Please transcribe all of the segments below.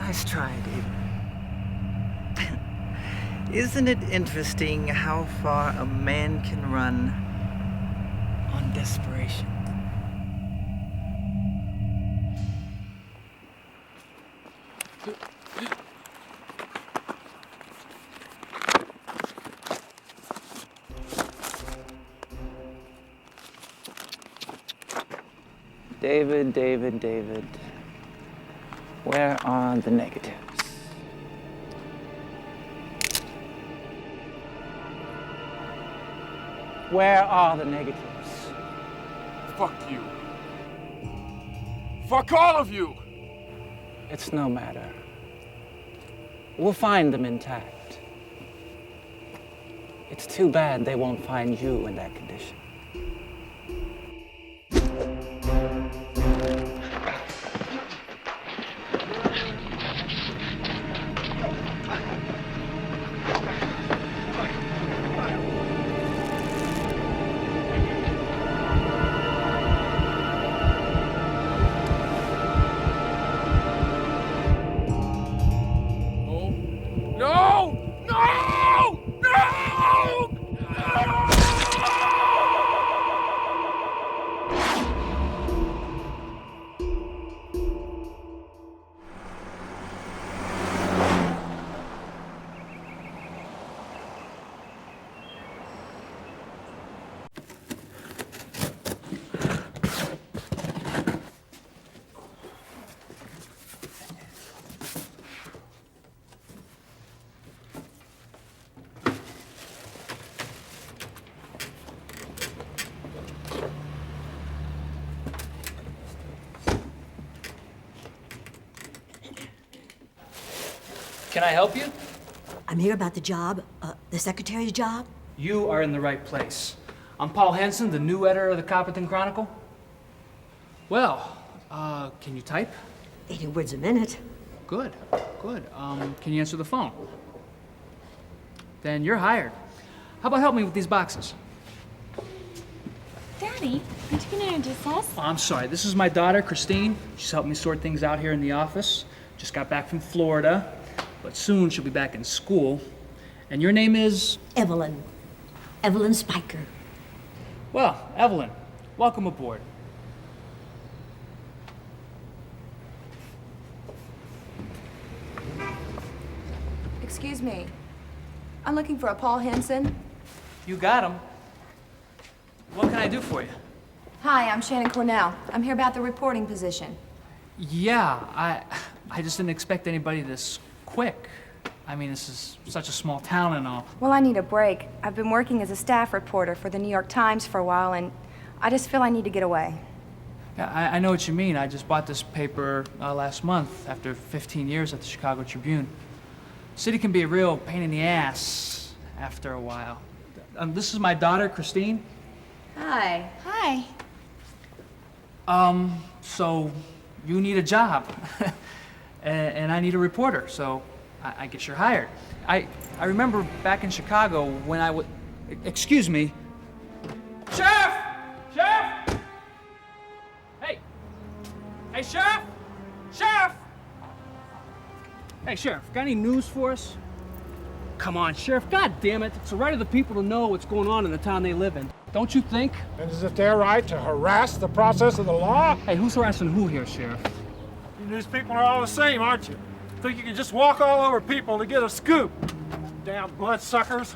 Nice try, David. Isn't it interesting how far a man can run on desperation? David. Where are the negatives? Where are the negatives? Fuck you. Fuck all of you! It's no matter. We'll find them intact. It's too bad they won't find you in that condition. Can I help you? I'm here about the job, the secretary's job. You are in the right place. I'm Paul Henson, the new editor of the Copperton Chronicle. Well, can you type? 80 words a minute. Good. Can you answer the phone? Then you're hired. How about help me with these boxes? Daddy, aren't you gonna introduce us? Oh, I'm sorry, this is my daughter, Christine. She's helping me sort things out here in the office. Just got back from Florida, but soon she'll be back in school. And your name is? Evelyn. Evelyn Spiker. Well, Evelyn, welcome aboard. Excuse me. I'm looking for a Paul Henson. You got him. What can I do for you? Hi, I'm Shannon Cornell. I'm here about the reporting position. Yeah, I just didn't expect anybody this quick. I mean, this is such a small town and all. Well, I need a break. I've been working as a staff reporter for the New York Times for a while, and I just feel I need to get away. Yeah, I know what you mean. I just bought this paper last month after 15 years at the Chicago Tribune. City can be a real pain in the ass after a while. This is my daughter, Christine. Hi. Hi. So you need a job, and I need a reporter, so I guess you're hired. I remember back in Chicago when I would... Excuse me. Sheriff! Sheriff! Hey! Hey, Sheriff! Sheriff! Hey, Sheriff, got any news for us? Come on, Sheriff, God damn it. It's the right of the people to know what's going on in the town they live in. Don't you think? And is it their right to harass the process of the law? Hey, who's harassing who here, Sheriff? You news people are all the same, aren't you? Think you can just walk all over people to get a scoop? Damn bloodsuckers.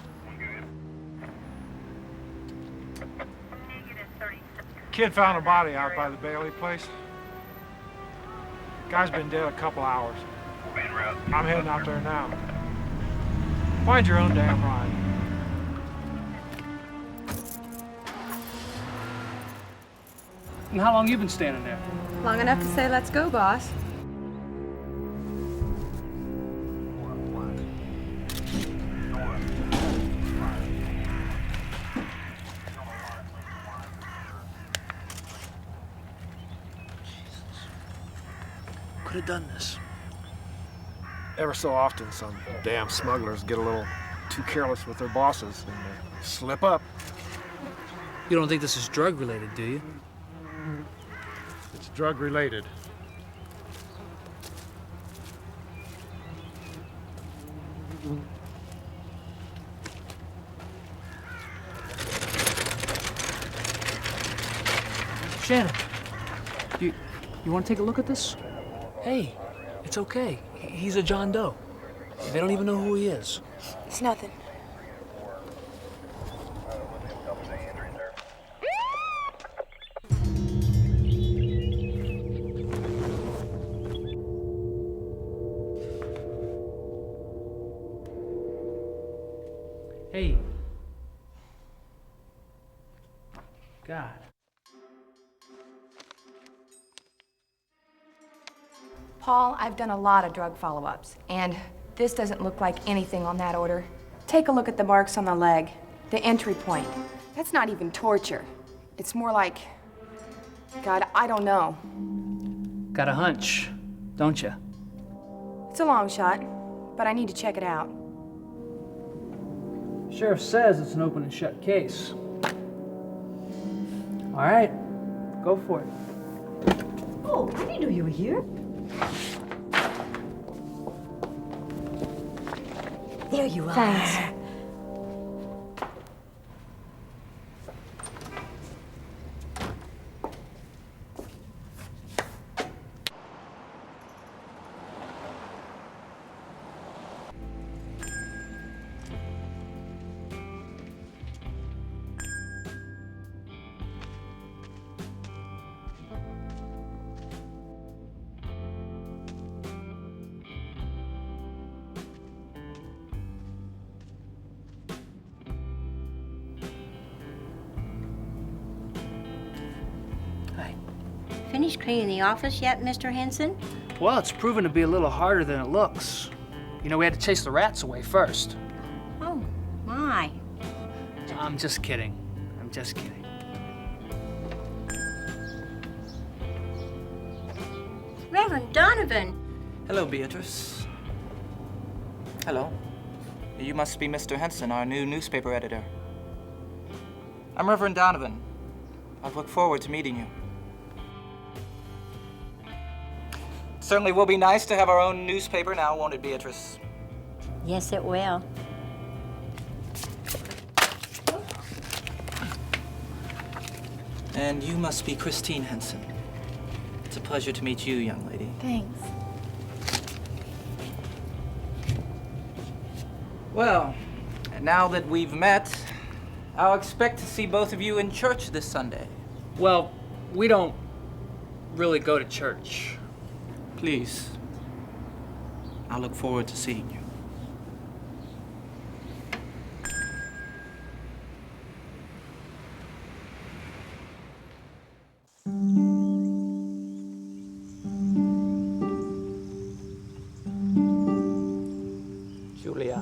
Kid found a body out by the Bailey place. Guy's been dead a couple hours. I'm heading out there now. Find your own damn ride. And how long you been standing there? Long enough to say, let's go, boss. Could have done this. Ever so often, some damn smugglers get a little too careless with their bosses and they slip up. You don't think this is drug-related, do you? It's drug-related. Shannon, you want to take a look at this? Hey, it's okay. He's a John Doe. They don't even know who he is. It's nothing. Hey. God. Paul, I've done a lot of drug follow-ups, and this doesn't look like anything on that order. Take a look at the marks on the leg, the entry point. That's not even torture. It's more like, God, I don't know. Got a hunch, don't you? It's a long shot, but I need to check it out. Sheriff says it's an open and shut case. All right, go for it. Oh, I didn't know you were here. There you are. Thanks. Finished cleaning the office yet, Mr. Henson? Well, it's proven to be a little harder than it looks. You know, we had to chase the rats away first. Oh, my. I'm just kidding. I'm just kidding. Reverend Donovan! Hello, Beatrice. Hello. You must be Mr. Henson, our new newspaper editor. I'm Reverend Donovan. I've looked forward to meeting you. Certainly will be nice to have our own newspaper now, won't it, Beatrice? Yes, it will. And you must be Christine Henson. It's a pleasure to meet you, young lady. Thanks. Well, now that we've met, I'll expect to see both of you in church this Sunday. Well, we don't really go to church. Please. I'll look forward to seeing you. Julia.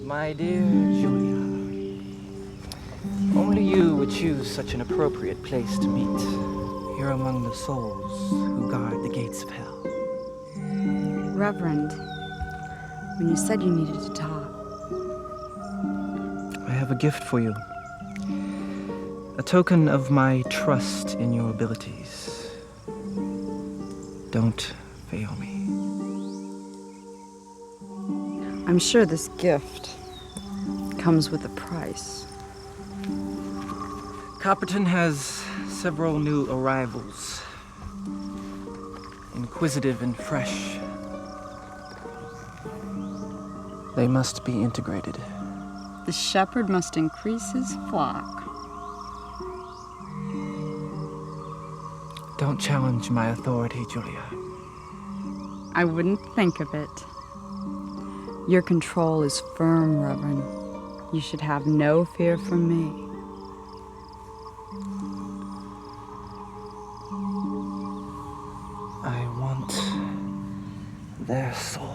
My dear Julia. Only you would choose such an appropriate place to meet. Here among the souls who guard the gates of hell. Reverend, when you said you needed to talk. I have a gift for you. A token of my trust in your abilities. Don't fail me. I'm sure this gift comes with a price. Copperton has several new arrivals. Inquisitive and fresh. They must be integrated. The shepherd must increase his flock. Don't challenge my authority, Julia. I wouldn't think of it. Your control is firm, Reverend. You should have no fear from me. I want their souls.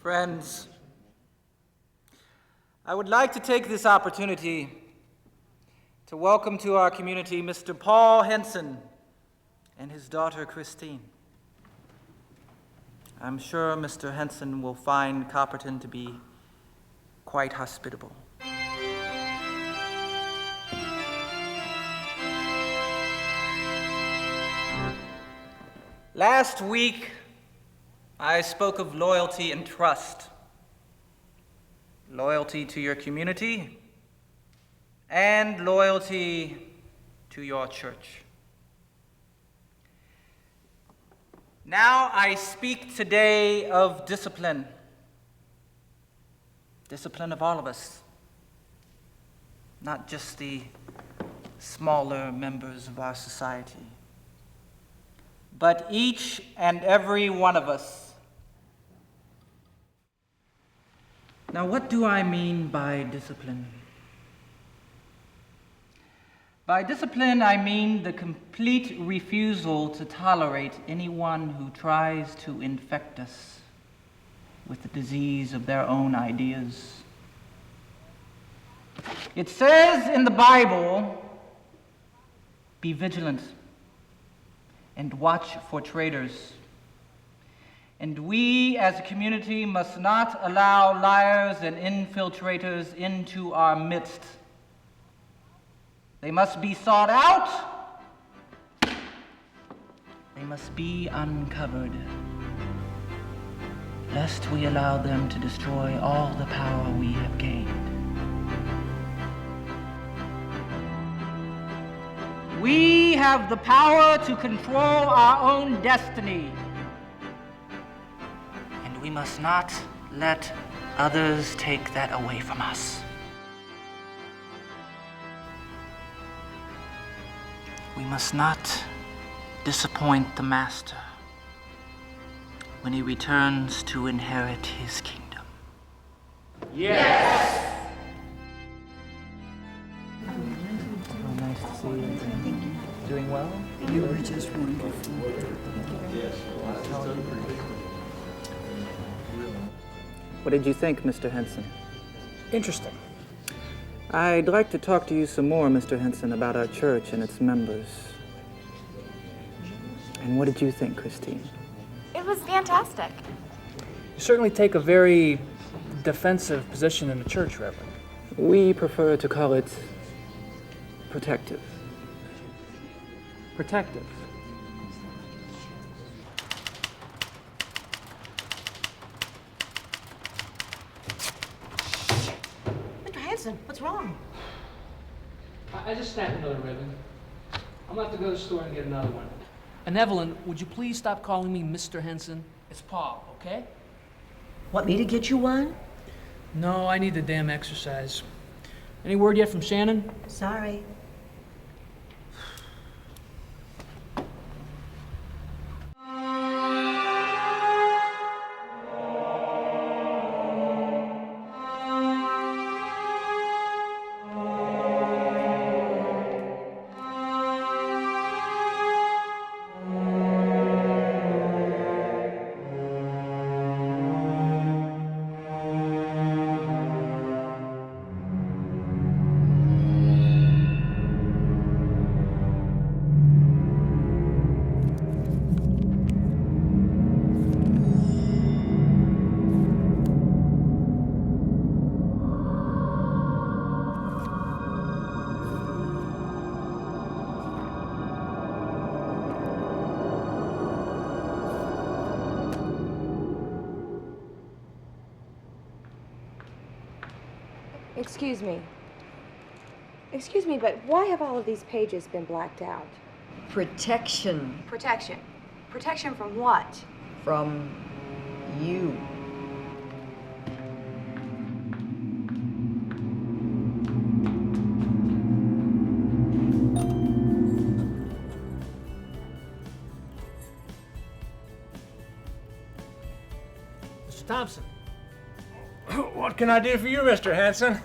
Friends, I would like to take this opportunity to welcome to our community Mr. Paul Henson and his daughter Christine. I'm sure Mr. Henson will find Copperton to be quite hospitable. Last week, I spoke of loyalty and trust. Loyalty to your community and loyalty to your church. Now I speak today of discipline. Discipline of all of us, not just the smaller members of our society, but each and every one of us. Now, what do I mean by discipline? By discipline, I mean the complete refusal to tolerate anyone who tries to infect us with the disease of their own ideas. It says in the Bible, be vigilant and watch for traitors. And we as a community must not allow liars and infiltrators into our midst. They must be sought out. They must be uncovered, lest we allow them to destroy all the power we have gained. We have the power to control our own destiny, and we must not let others take that away from us. We must not disappoint the Master when he returns to inherit his kingdom. Yes! Oh, nice to see you. Doing well? You were just wonderful. What did you think, Mr. Henson? Interesting. I'd like to talk to you some more, Mr. Henson, about our church and its members. And what did you think, Christine? It was fantastic. You certainly take a very defensive position in the church, Reverend. We prefer to call it protective. Protective. Mr. Henson, what's wrong? I just snapped another ribbon. I'm gonna have to go to the store and get another one. And Evelyn, would you please stop calling me Mr. Henson? It's Paul, okay? Want me to get you one? No, I need the damn exercise. Any word yet from Shannon? Sorry. Excuse me, but why have all of these pages been blacked out? Protection Protection. Protection from what? from you. Mr. Thompson, What can I do for you, Mr. Henson?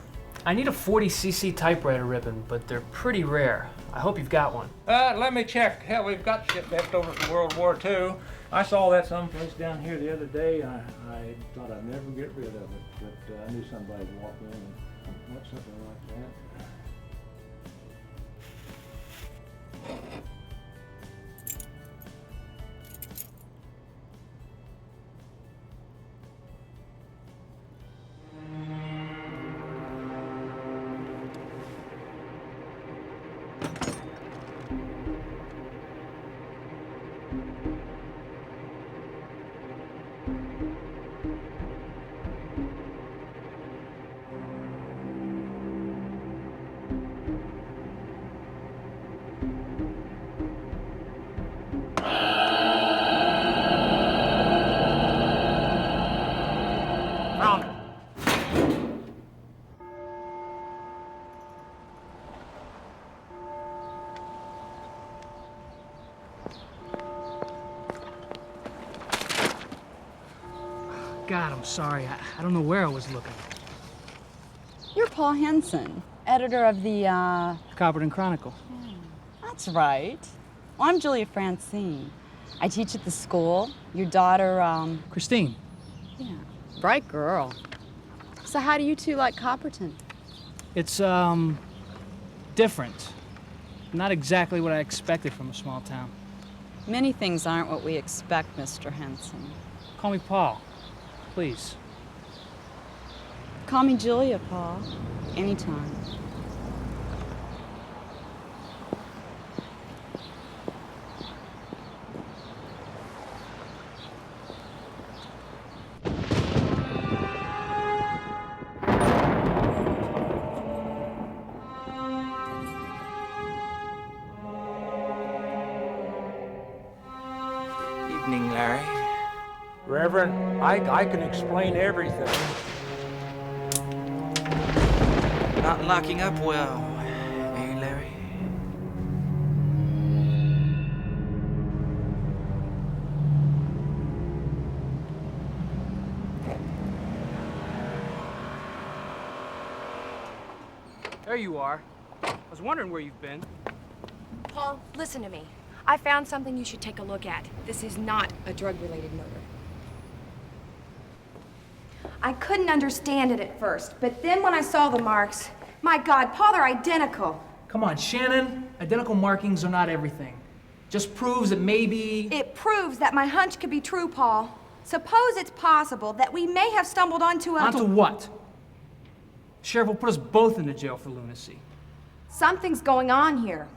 I need a 40cc typewriter ribbon, but they're pretty rare. I hope you've got one. Let me check. Hell, we've got shit left over from World War II. I saw that someplace down here the other day. I thought I'd never get rid of it, but I knew somebody would walk in and want something like that. God, I'm sorry. I don't know where I was looking. You're Paul Henson, editor of the, Copperton Chronicle. That's right. Well, I'm Julia Francine. I teach at the school. Your daughter, Christine. Yeah, bright girl. So how do you two like Copperton? It's, different. Not exactly what I expected from a small town. Many things aren't what we expect, Mr. Henson. Call me Paul, please. Call me Julia, Paul. Anytime. Evening, Larry. Reverend, I can explain everything. Not locking up well, eh, Larry? There you are. I was wondering where you've been. Paul, listen to me. I found something you should take a look at. This is not a drug-related murder. I couldn't understand it at first, but then when I saw the marks, my God, Paul, they're identical. Come on, Shannon. Identical markings are not everything. Just proves that maybe... It proves that my hunch could be true, Paul. Suppose it's possible that we may have stumbled onto a... Onto what? Sheriff will put us both into jail for lunacy. Something's going on here.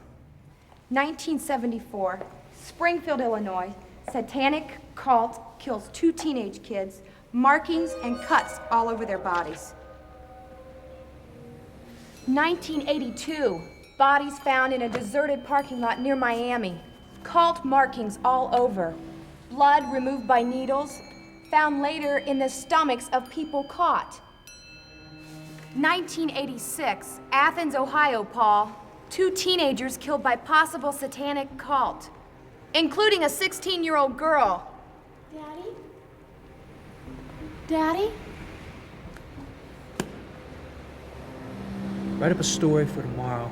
1974, Springfield, Illinois. Satanic cult kills 2 teenage kids, markings and cuts all over their bodies. 1982, bodies found in a deserted parking lot near Miami. Cult markings all over. Blood removed by needles, found later in the stomachs of people caught. 1986, Athens, Ohio, Paul. 2 teenagers killed by possible satanic cult, including a 16-year-old girl. Daddy? Daddy? Write up a story for tomorrow.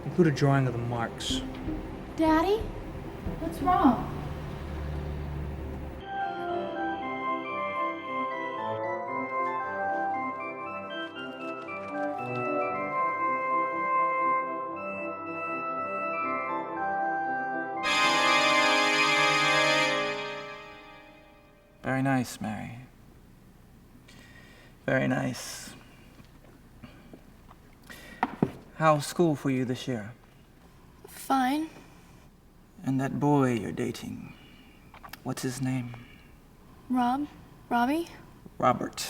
Include a drawing of the marks. Daddy? What's wrong? Very nice, Mary. Very nice. How's school for you this year? Fine. And that boy you're dating, what's his name? Robbie? Robert.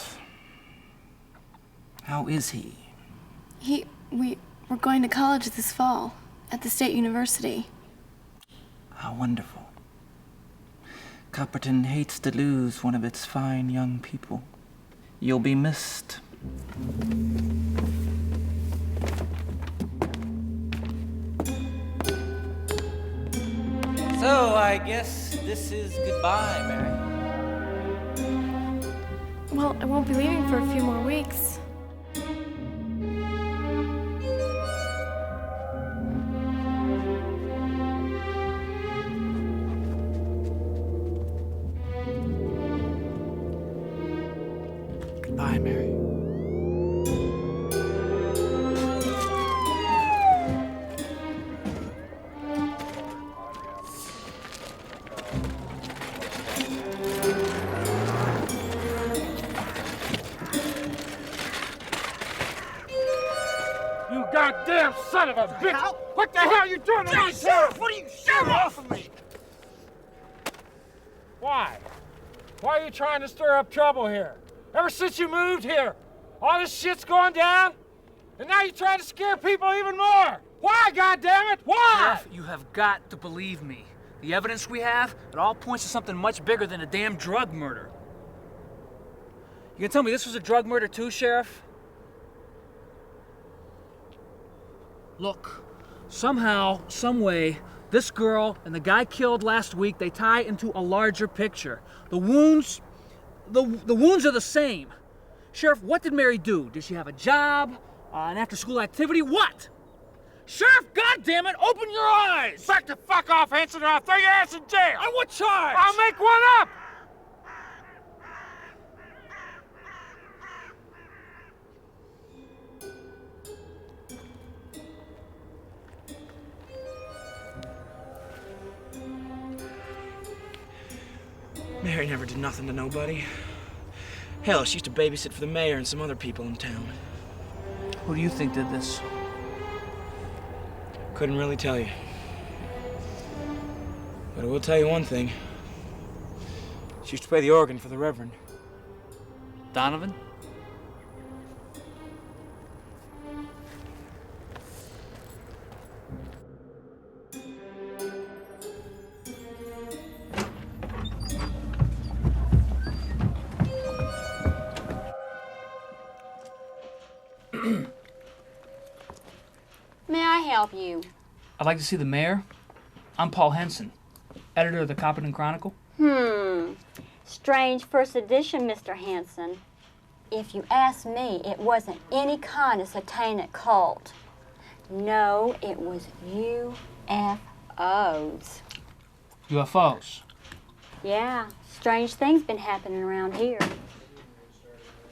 How is he? We're going to college this fall at the State University. How wonderful. Copperton hates to lose one of its fine young people. You'll be missed. So, I guess this is goodbye, Mary. Well, I won't be leaving for a few more weeks. of a bitch! What the hell are you doing to me, Sheriff? What are you shooting off of me? Why? Why are you trying to stir up trouble here? Ever since you moved here, all this shit's going down, and now you're trying to scare people even more. Why, goddammit? Why? Sheriff, you have got to believe me. The evidence we have, it all points to something much bigger than a damn drug murder. You can tell me this was a drug murder too, Sheriff? Look, somehow, some way, this girl and the guy killed last week, they tie into a larger picture. The wounds are the same. Sheriff, what did Mary do? Did she have a job? An after-school activity? What? Sheriff, goddammit, open your eyes! Back the fuck off, Henson, or I'll throw your ass in jail! On what charge? I'll make one up! Mary never did nothing to nobody. Hell, she used to babysit for the mayor and some other people in town. Who do you think did this? Couldn't really tell you. But I will tell you one thing. She used to play the organ for the Reverend. Donovan? May I help you? I'd like to see the mayor. I'm Paul Henson, editor of the Copperton Chronicle. Strange first edition, Mr. Henson. If you ask me, it wasn't any kind of satanic cult. No, it was UFOs. UFOs? Yeah, strange things been happening around here.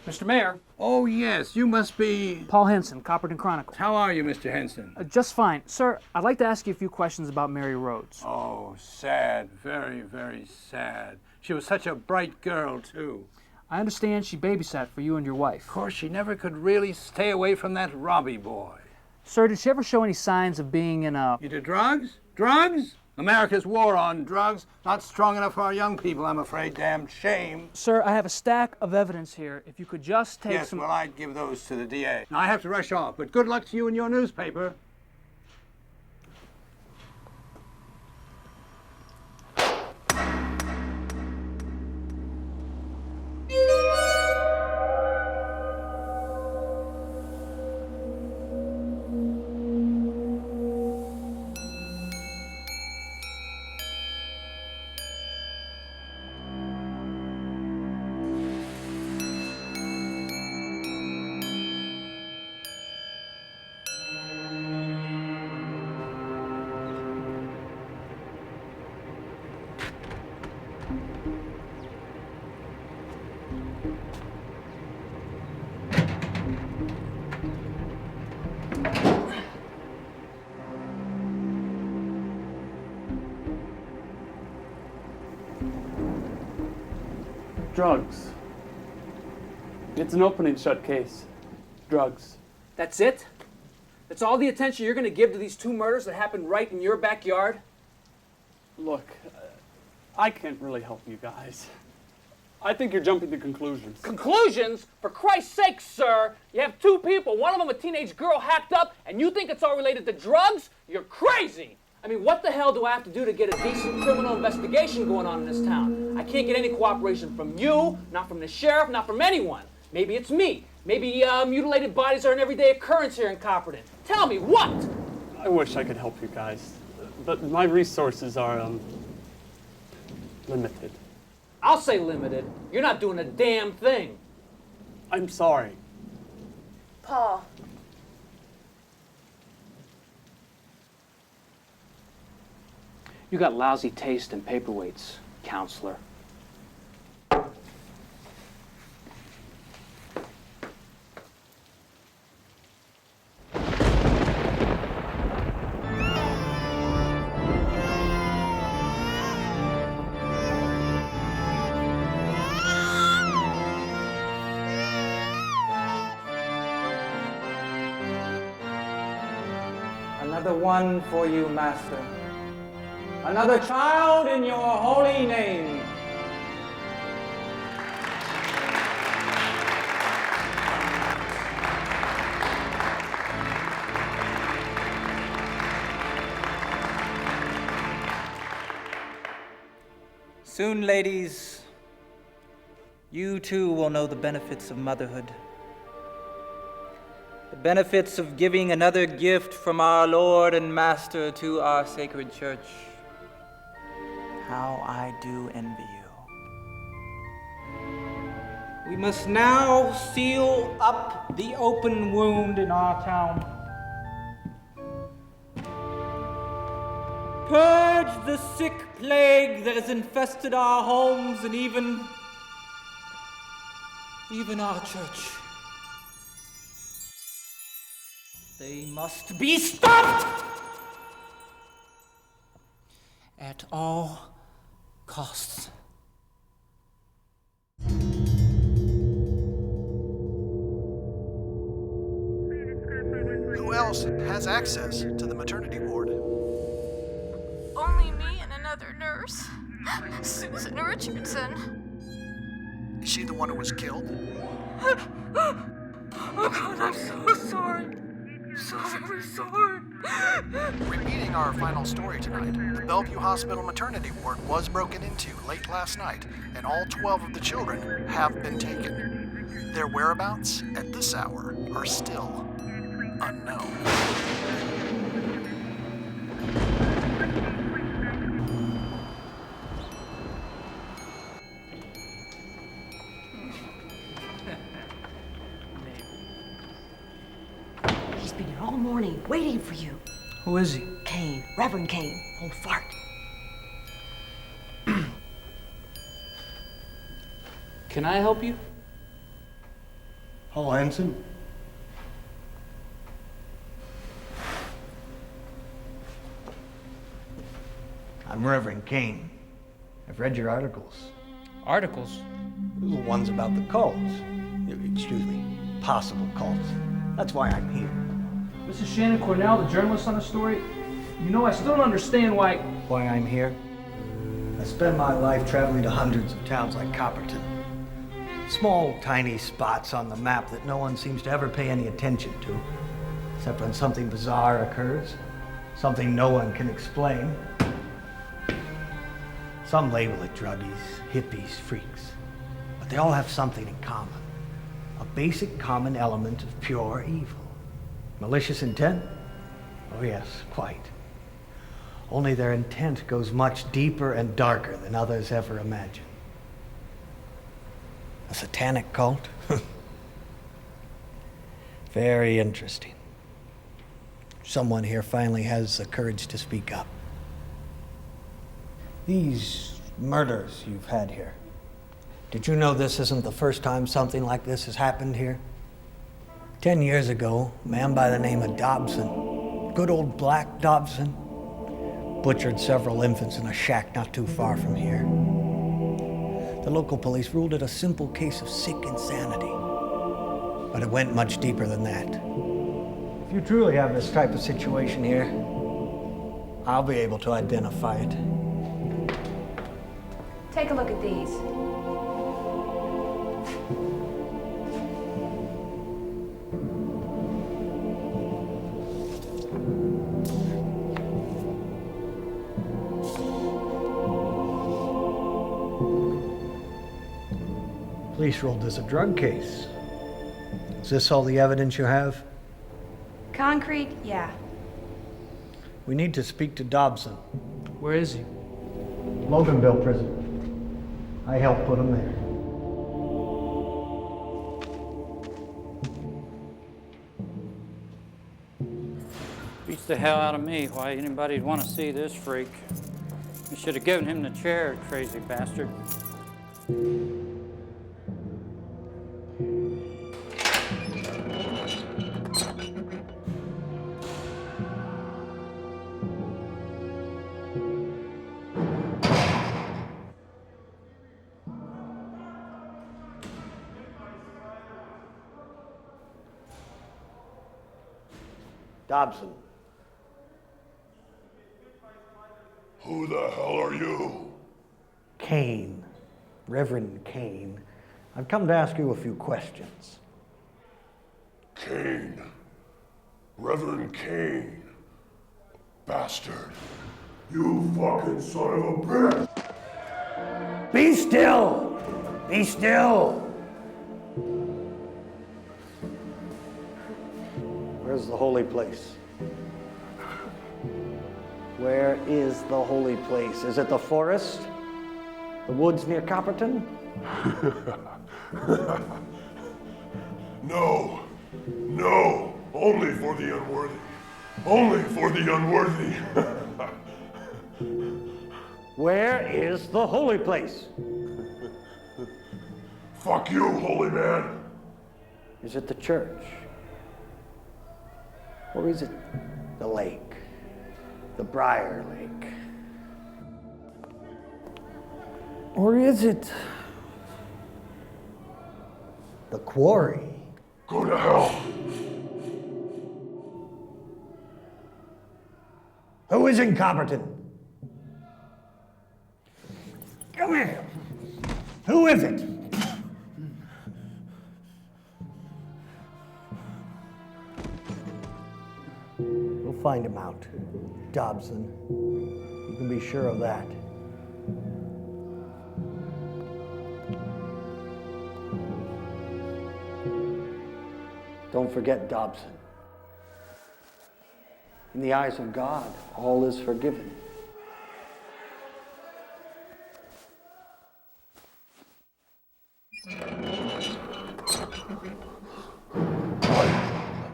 Mr. Mayor. Oh, yes, you must be... Paul Henson, Copperton Chronicle. How are you, Mr. Henson? Just fine. Sir, I'd like to ask you a few questions about Mary Rhodes. Oh, sad. Very, very sad. She was such a bright girl, too. I understand she babysat for you and your wife. Of course, she never could really stay away from that Robbie boy. Sir, did she ever show any signs of being in a... You do drugs? Drugs? America's war on drugs. Not strong enough for our young people, I'm afraid. Damn shame. Sir, I have a stack of evidence here. If you could just take yes, some... well, I'd give those to the DA. Now, I have to rush off, but good luck to you and your newspaper. Drugs. It's an open and shut case. Drugs. That's it? That's all the attention you're going to give to these two murders that happened right in your backyard? Look, I can't really help you guys. I think you're jumping to conclusions. Conclusions? For Christ's sake, sir! You have two people, one of them a teenage girl hacked up, and you think it's all related to drugs? You're crazy! I mean, what the hell do I have to do to get a decent criminal investigation going on in this town? I can't get any cooperation from you, not from the sheriff, not from anyone. Maybe it's me. Maybe mutilated bodies are an everyday occurrence here in Copperton. Tell me, what? I wish I could help you guys, but my resources are, limited. I'll say limited. You're not doing a damn thing. I'm sorry. Paul. You got lousy taste in paperweights, counselor. I another one for you, Master. Another child in your holy name. Soon, ladies, you too will know the benefits of motherhood. The benefits of giving another gift from our Lord and Master to our sacred church. How I do envy you. We must now seal up the open wound in our town. Purge the sick plague that has infested our homes and even our church. They must be stopped at all costs. Who else has access to the maternity ward? Only me and another nurse, Susan Richardson. Is she the one who was killed? Oh God, I'm so sorry. So very sorry. Repeating our final story tonight, the Bellevue Hospital maternity ward was broken into late last night, and all 12 of the children have been taken. Their whereabouts at this hour are still unknown. He's been here all morning, waiting for you. Who is he? Kane, Reverend Kane, old fart. Can I help you? Hello, Henson. I'm Reverend Kane. I've read your articles. Articles? The ones about the cults. Excuse me, possible cults. That's why I'm here. This is Shannon Cornell, the journalist on the story. You know, I still don't understand why... Why I'm here? I spend my life traveling to hundreds of towns like Copperton. Small, tiny spots on the map that no one seems to ever pay any attention to, except when something bizarre occurs, something no one can explain. Some label it druggies, hippies, freaks, but they all have something in common. A basic common element of pure evil. Malicious intent? Oh yes, quite. Only their intent goes much deeper and darker than others ever imagined. A satanic cult? Very interesting. Someone here finally has the courage to speak up. These murders you've had here, did you know this isn't the first time something like this has happened here? 10 years ago, a man by the name of Dobson, good old Black Dobson, butchered several infants in a shack not too far from here. The local police ruled it a simple case of sick insanity, but it went much deeper than that. If you truly have this type of situation here, I'll be able to identify it. Take a look at these. Police ruled this a drug case. Is this all the evidence you have? Concrete, yeah. We need to speak to Dobson. Where is he? Loganville prison. I helped put him there. Beats the hell out of me why anybody'd want to see this freak. You should have given him the chair, crazy bastard. Dobson, Who the hell are you? Kane, Reverend Kane. I've come to ask you a few questions. Kane. Reverend Kane. Bastard. You fucking son of a bitch! Be still! Be still! Where's the holy place? Where is the holy place? Is it the forest? The woods near Copperton? No. No. Only for the unworthy. Only for the unworthy. Where is the holy place? Fuck you, holy man. Is it the church? Or is it the lake? The Briar Lake? Or is it the quarry? Go to hell. Who is in Copperton? Come here. Who is it? We'll find him out, Dobson. You can be sure of that. Don't forget Dobson. In the eyes of God, all is forgiven.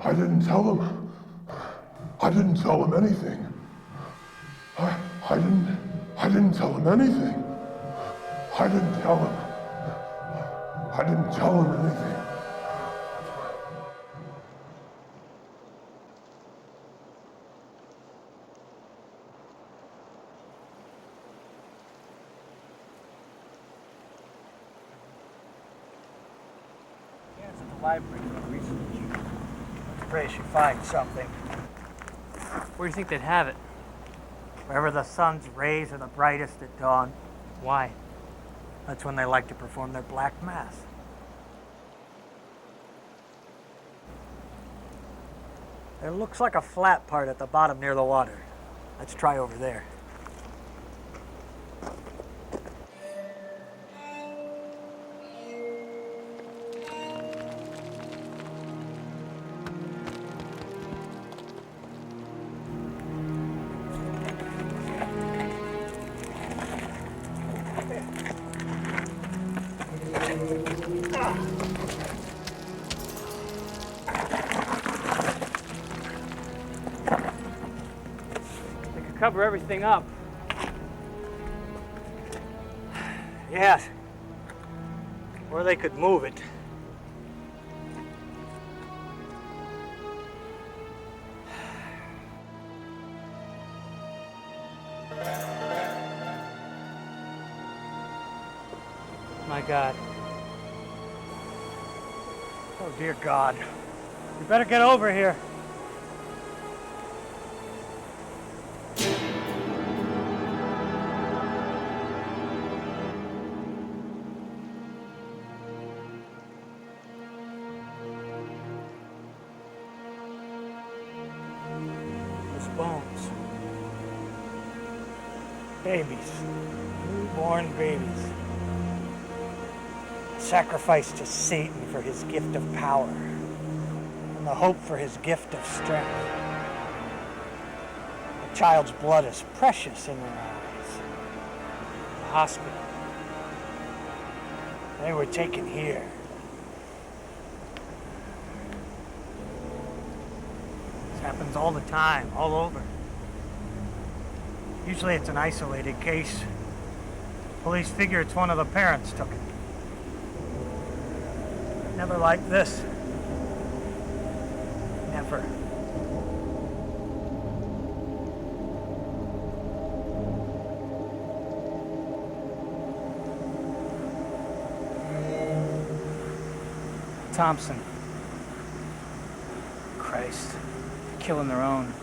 I didn't tell him. I didn't tell him anything. I didn't tell him anything. I didn't tell him. I didn't tell him anything. At the library for research. Let's pray she finds something. Where do you think they'd have it? Wherever the sun's rays are the brightest at dawn. Why? That's when they like to perform their black mass. There looks like a flat part at the bottom near the water. Let's try over there. Cover everything up. Yes. Or they could move it. My God. Oh, dear God. You better get over here. Bones. Babies. Newborn babies. Sacrificed to Satan for his gift of power and the hope for his gift of strength. The child's blood is precious in their eyes. The hospital. They were taken here. Happens all the time, all over. Usually it's an isolated case. Police figure it's one of the parents took it. Never like this. Never. Thompson. Christ. Killing their own.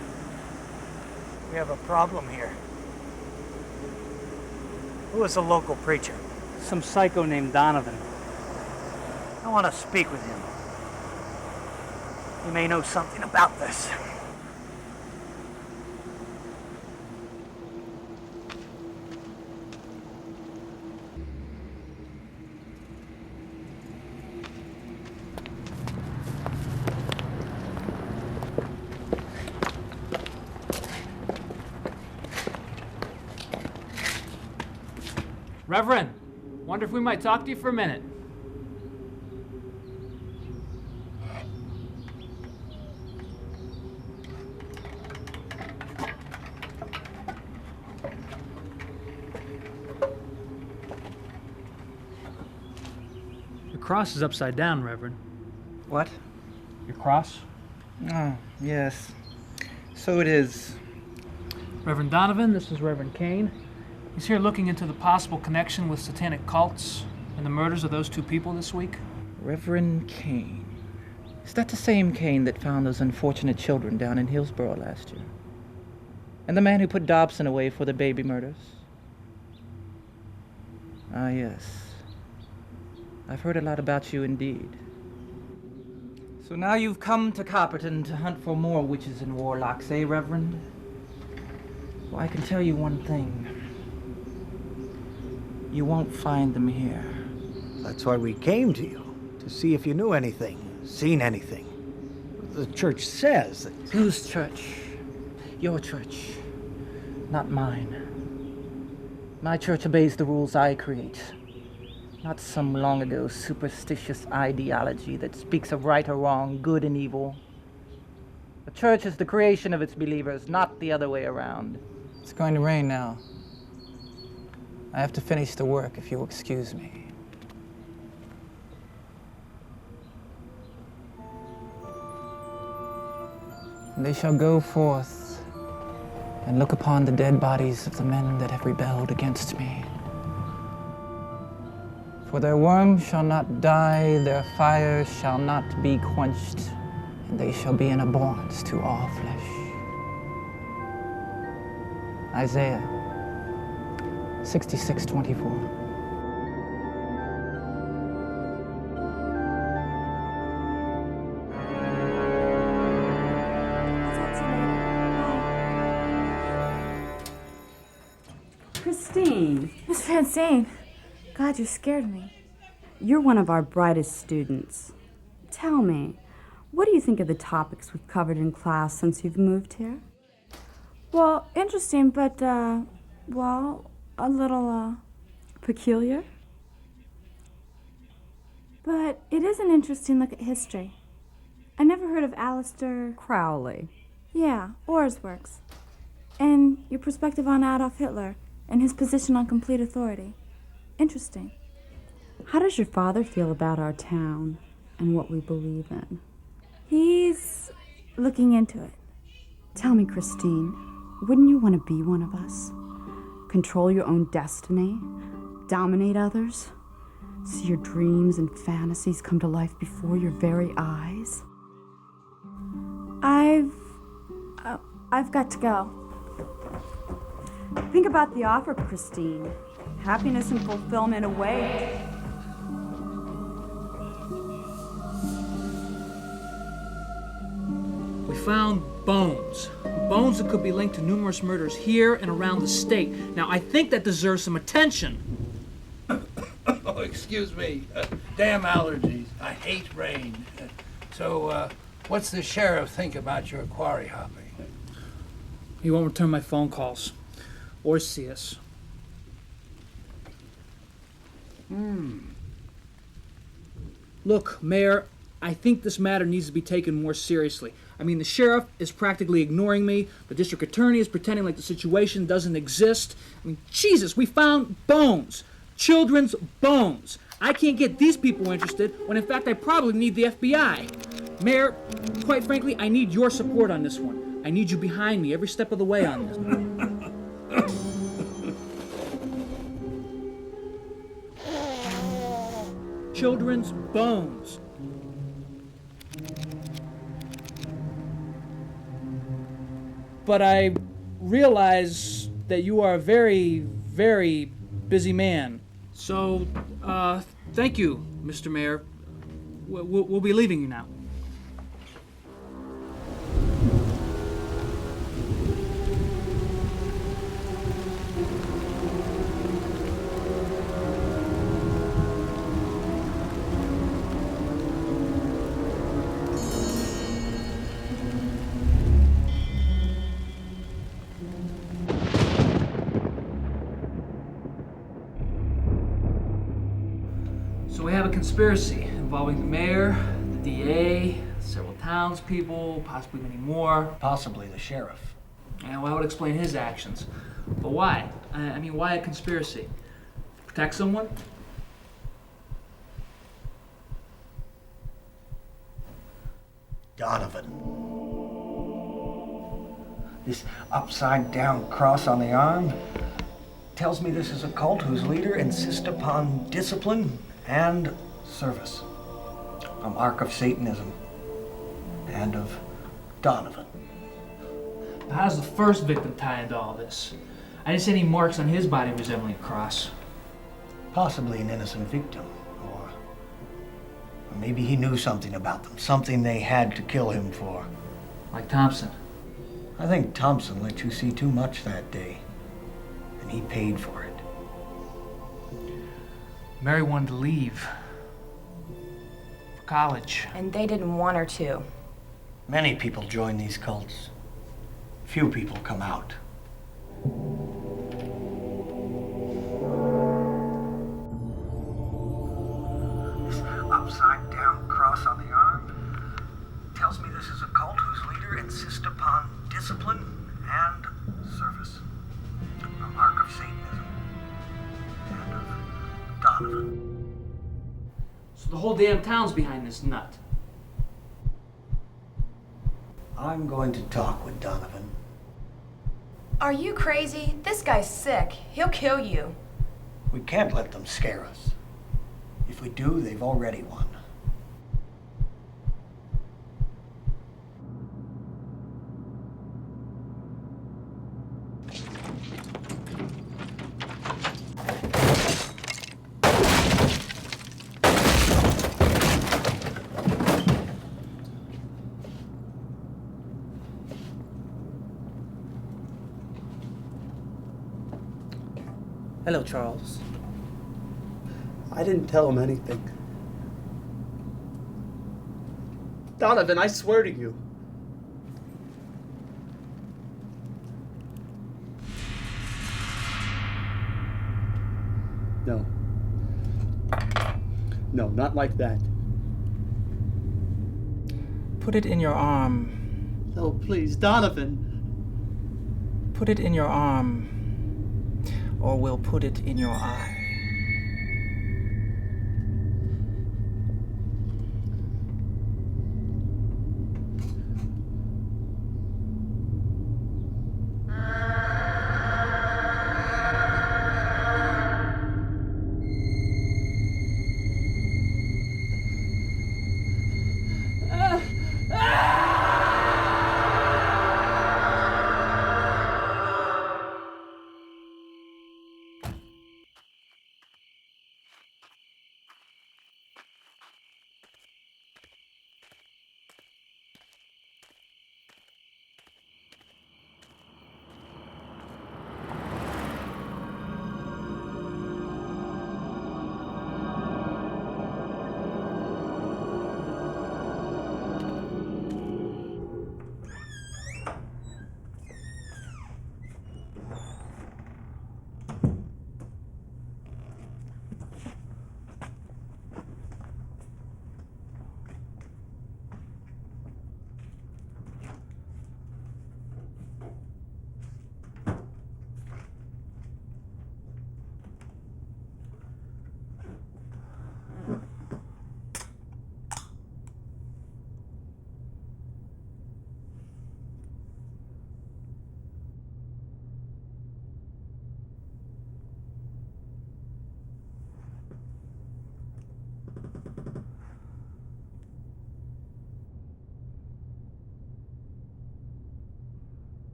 We have a problem here. Who is the local preacher? Some psycho named Donovan. I want to speak with him. He may know something about this. Reverend, wonder if we might talk to you for a minute. Your cross is upside down, Reverend. What? Your cross? Oh, yes. So it is. Reverend Donovan, this is Reverend Kane. He's here looking into the possible connection with satanic cults and the murders of those two people this week. Reverend Kane. Is that the same Kane that found those unfortunate children down in Hillsborough last year? And the man who put Dobson away for the baby murders? Ah, yes. I've heard a lot about you indeed. So now you've come to Copperton to hunt for more witches and warlocks, eh, Reverend? Well, I can tell you one thing. You won't find them here. That's why we came to you, to see if you knew anything, seen anything. The church says that... Whose church? Your church, not mine. My church obeys the rules I create, not some long ago superstitious ideology that speaks of right or wrong, good and evil. The church is the creation of its believers, not the other way around. It's going to rain now. I have to finish the work, if you'll excuse me. And they shall go forth and look upon the dead bodies of the men that have rebelled against me. For their worm shall not die, their fire shall not be quenched, and they shall be an abhorrence to all flesh. Isaiah 66:24. Christine. Miss Francine, God, you scared me. You're one of our brightest students. Tell me, what do you think of the topics we've covered in class since you've moved here? Well, interesting, but, well, a little, Peculiar? But it is an interesting look at history. I never heard of Aleister Crowley. Yeah, or his works. And your perspective on Adolf Hitler and his position on complete authority. Interesting. How does your father feel about our town and what we believe in? He's looking into it. Tell me, Christine, wouldn't you want to be one of us? Control your own destiny? Dominate others? See your dreams and fantasies come to life before your very eyes? I've got to go. Think about the offer, Christine. Happiness and fulfillment await. We found bones. Bones that could be linked to numerous murders here and around the state. Now, I think that deserves some attention. Oh, excuse me. Damn allergies. I hate rain. So, what's the sheriff think about your quarry hopping? He won't return my phone calls or see us. Look, Mayor, I think this matter needs to be taken more seriously. I mean, the sheriff is practically ignoring me. The district attorney is pretending like the situation doesn't exist. I mean, Jesus, we found bones. Children's bones. I can't get these people interested when, in fact, I probably need the FBI. Mayor, quite frankly, I need your support on this one. I need you behind me every step of the way on this. Children's bones. But I realize that you are very, very busy man. So, thank you, Mr. Mayor. We'll be leaving you now. So we have a conspiracy involving the mayor, the DA, several townspeople, possibly many more. Possibly the sheriff. And well, that would explain his actions. But why? I mean, why a conspiracy? Protect someone? Donovan. This upside-down cross on the arm tells me this is a cult whose leader insists upon discipline and service. A mark of Satanism and of Donovan. How does the first victim tie into all this? I didn't see any marks on his body resembling a cross. Possibly an innocent victim, or maybe he knew something about them, something they had to kill him for. Like Thompson. I think Thompson let you see too much that day, and he paid for it. Mary wanted to leave. For college. And they didn't want her to. Many people join these cults. Few people come out. This upside-down cross on the arm tells me this is a cult whose leader insists upon discipline and service. A mark of Satanism and of Donovan. So the whole damn town's behind this nut. I'm going to talk with Donovan. Are you crazy? This guy's sick. He'll kill you. We can't let them scare us. If we do, they've already won. Hello, Charles. I didn't tell him anything. Donovan, I swear to you. No. No, not like that. Put it in your arm. No, please, Donovan. Put it in your arm, or we'll put it in your eye.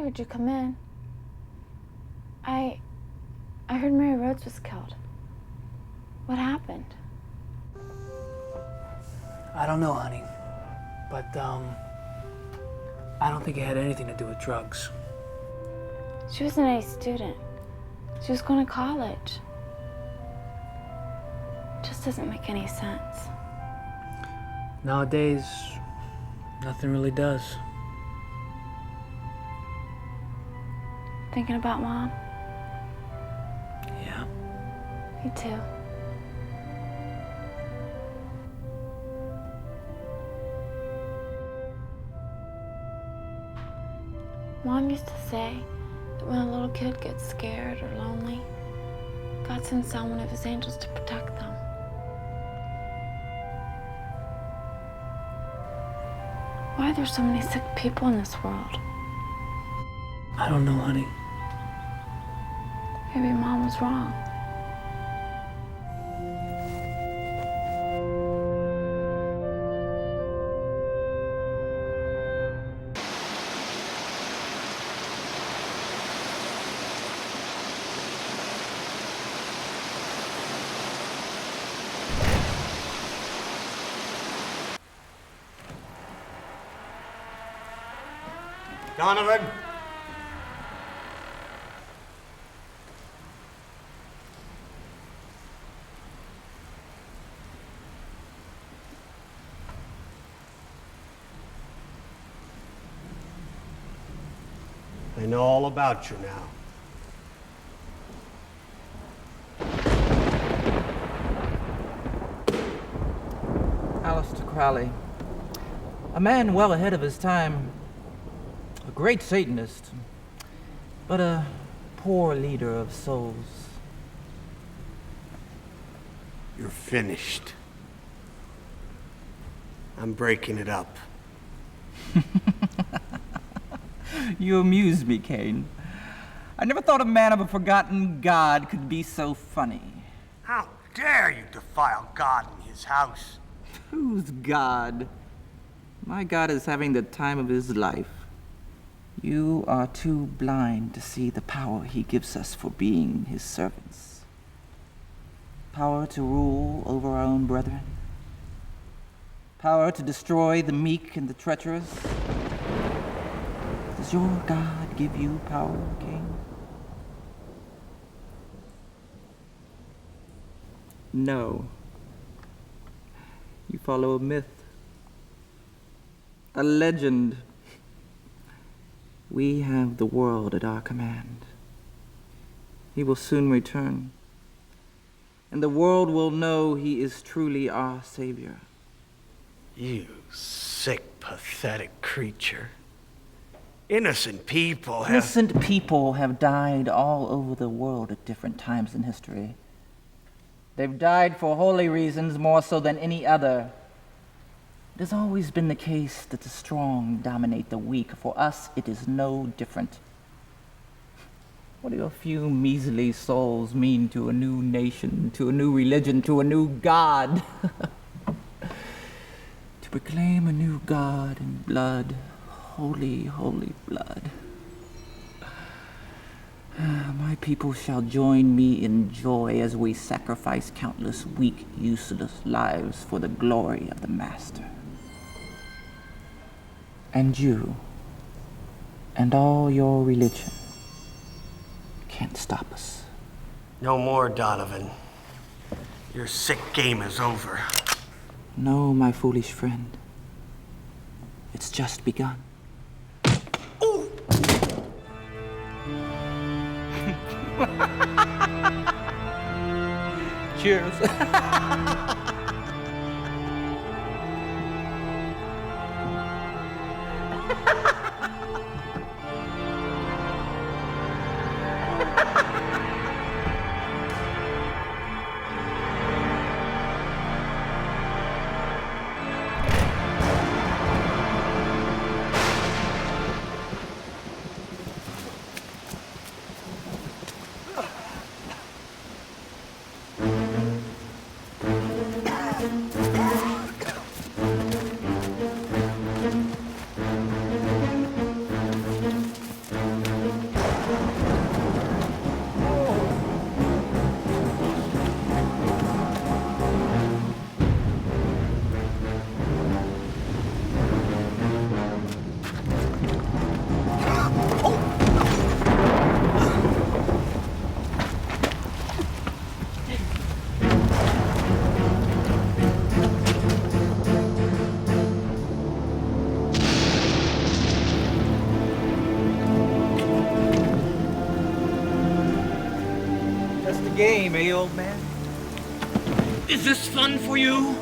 heard you come in. I heard Mary Rhodes was killed. What happened? I don't know, honey. But, I don't think it had anything to do with drugs. She was an A student. She was going to college. It just doesn't make any sense. Nowadays, nothing really does. Thinking about Mom? Yeah. Me too. Mom used to say that when a little kid gets scared or lonely, God sends down one of his angels to protect them. Why are there so many sick people in this world? I don't know, honey. Maybe Mom was wrong. Donovan? I know all about you now. Aleister Crowley, a man well ahead of his time, a great Satanist, but a poor leader of souls. You're finished. I'm breaking it up. You amuse me, Kane. I never thought a man of a forgotten god could be so funny. How dare you defile God in his house? Whose god? My god is having the time of his life. You are too blind to see the power he gives us for being his servants. Power to rule over our own brethren. Power to destroy the meek and the treacherous. Does your God give you power, King? No. You follow a myth, a legend. We have the world at our command. He will soon return, and the world will know he is truly our Savior. You sick, pathetic creature. Innocent people have... Innocent people have died all over the world at different times in history. They've died for holy reasons more so than any other. It has always been the case that the strong dominate the weak. For us, it is no different. What do a few measly souls mean to a new nation, to a new religion, to a new God? To proclaim a new God in blood, holy, holy blood. My people shall join me in joy as we sacrifice countless weak, useless lives for the glory of the Master. And you, and all your religion, can't stop us. No more, Donovan. Your sick game is over. No, my foolish friend. It's just begun. Cheers. game, eh, old man? Is this fun for you?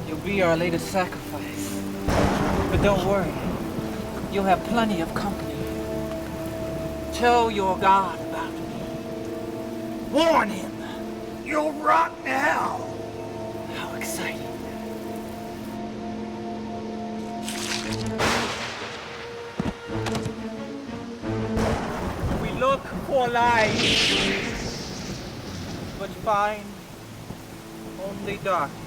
You'll be our latest sacrifice. But don't worry. You'll have plenty of company. Tell your God about me. Warn him. You'll rot in hell. How exciting. We look for light, but find only darkness.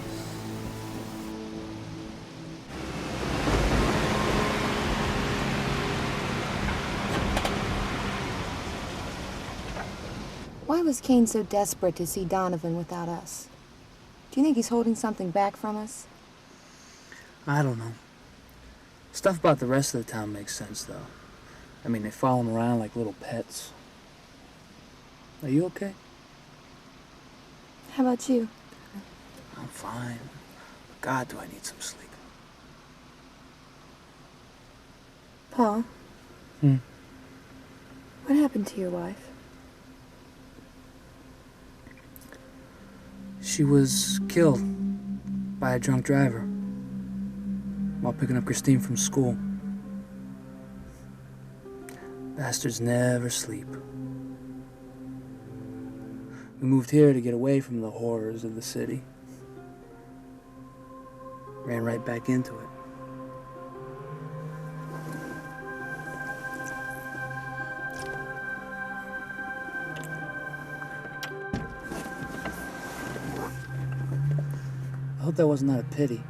Why was Kane so desperate to see Donovan without us? Do you think he's holding something back from us? I don't know. Stuff about the rest of the town makes sense, though. I mean, they follow him around like little pets. Are you okay? How about you? I'm fine. God, do I need some sleep. Paul? What happened to your wife? She was killed by a drunk driver while picking up Christine from school. Bastards never sleep. We moved here to get away from the horrors of the city. Ran right back into it. I hope that wasn't out of pity.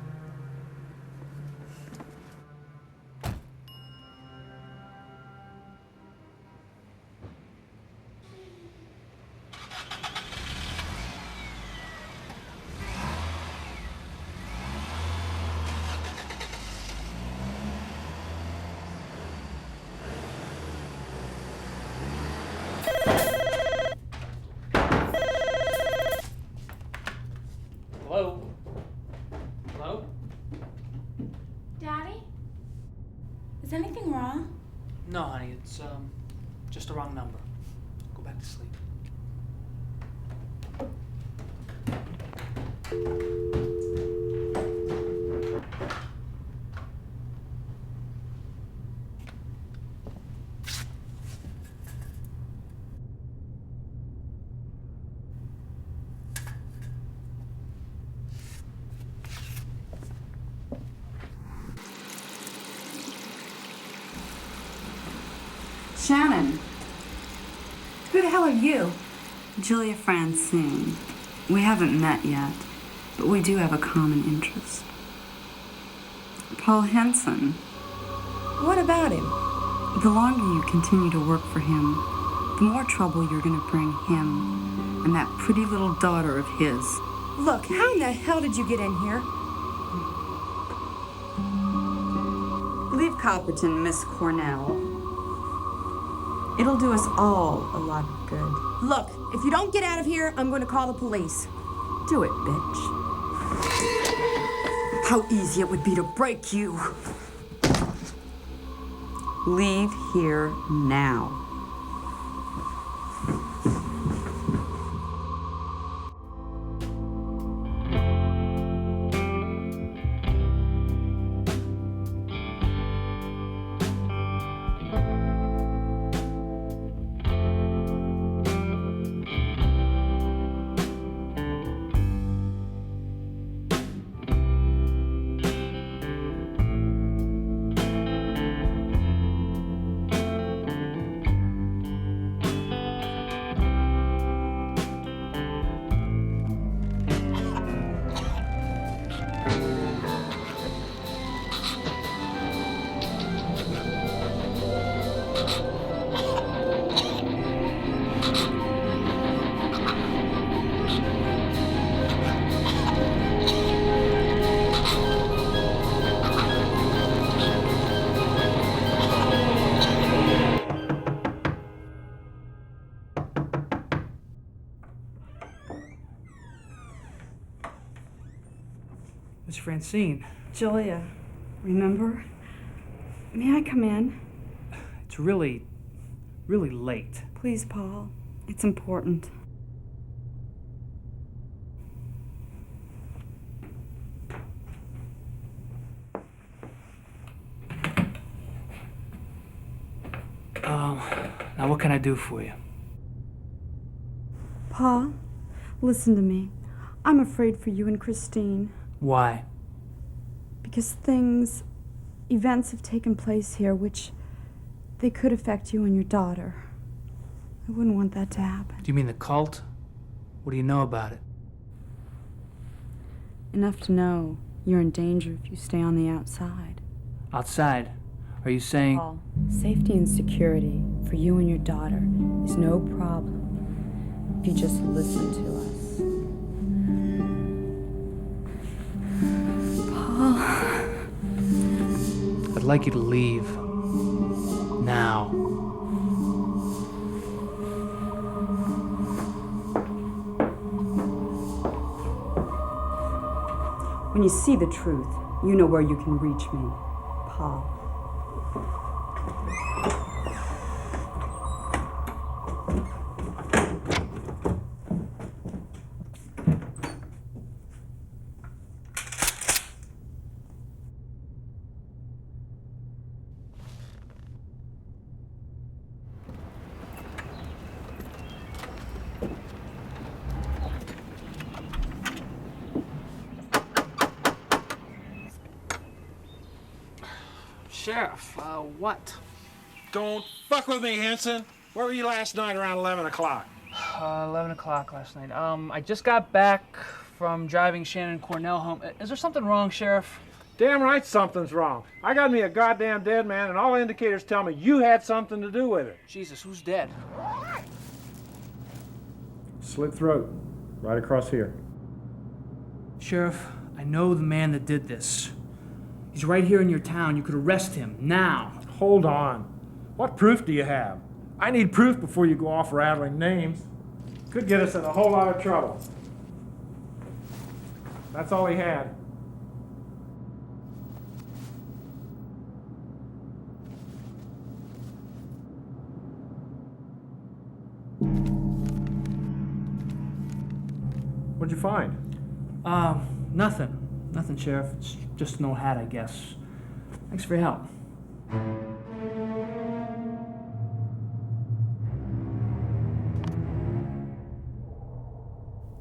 Hello? Hello? Daddy? Is anything wrong? No, honey, it's just a wrong number. Go back to sleep. Shannon, who the hell are you? Julia Francine. We haven't met yet, but we do have a common interest. Paul Henson. What about him? The longer you continue to work for him, the more trouble you're going to bring him and that pretty little daughter of his. Look, how in the hell did you get in here? Leave Copperton, Miss Cornell. It'll do us all a lot of good. Look, if you don't get out of here, I'm going to call the police. Do it, bitch. How easy it would be to break you. Leave here now. Miss Francine. Julia, remember? May I come in? It's really late. Please, Paul. It's important. Now what can I do for you? Pa, listen to me. I'm afraid for you and Christine. Why? Because events have taken place here which they could affect you and your daughter. I wouldn't want that to happen. Do you mean the cult? What do you know about it? Enough to know you're in danger if you stay on the outside. Outside? Are you saying... Paul, safety and security for you and your daughter is no problem if you just listen to us. Paul. I'd like you to leave. Now. When you see the truth, you know where you can reach me, Paul. Sheriff, what? Don't fuck with me, Henson. Where were you last night around 11 o'clock? 11 o'clock last night. I just got back from driving Shannon Cornell home. Is there something wrong, Sheriff? Damn right something's wrong. I got me a goddamn dead man, and all indicators tell me you had something to do with it. Jesus, who's dead? Slit throat, right across here. Sheriff, I know the man that did this. He's right here in your town. You could arrest him now. Hold on. What proof do you have? I need proof before you go off rattling names. Could get us in a whole lot of trouble. That's all he had. What'd you find? Nothing. Nothing, Sheriff. It's just an old hat, I guess. Thanks for your help.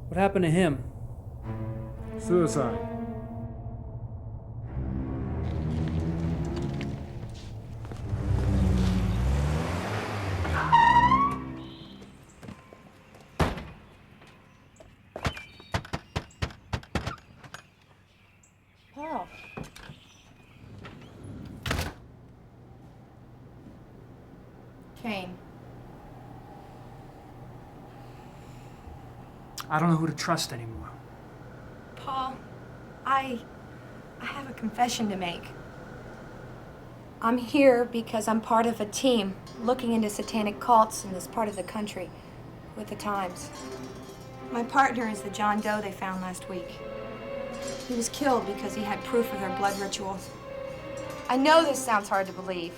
What happened to him? Suicide. Paul. Kane. I don't know who to trust anymore. Paul, I have a confession to make. I'm here because I'm part of a team looking into satanic cults in this part of the country with the Times. My partner is the John Doe they found last week. He was killed because he had proof of their blood rituals. I know this sounds hard to believe.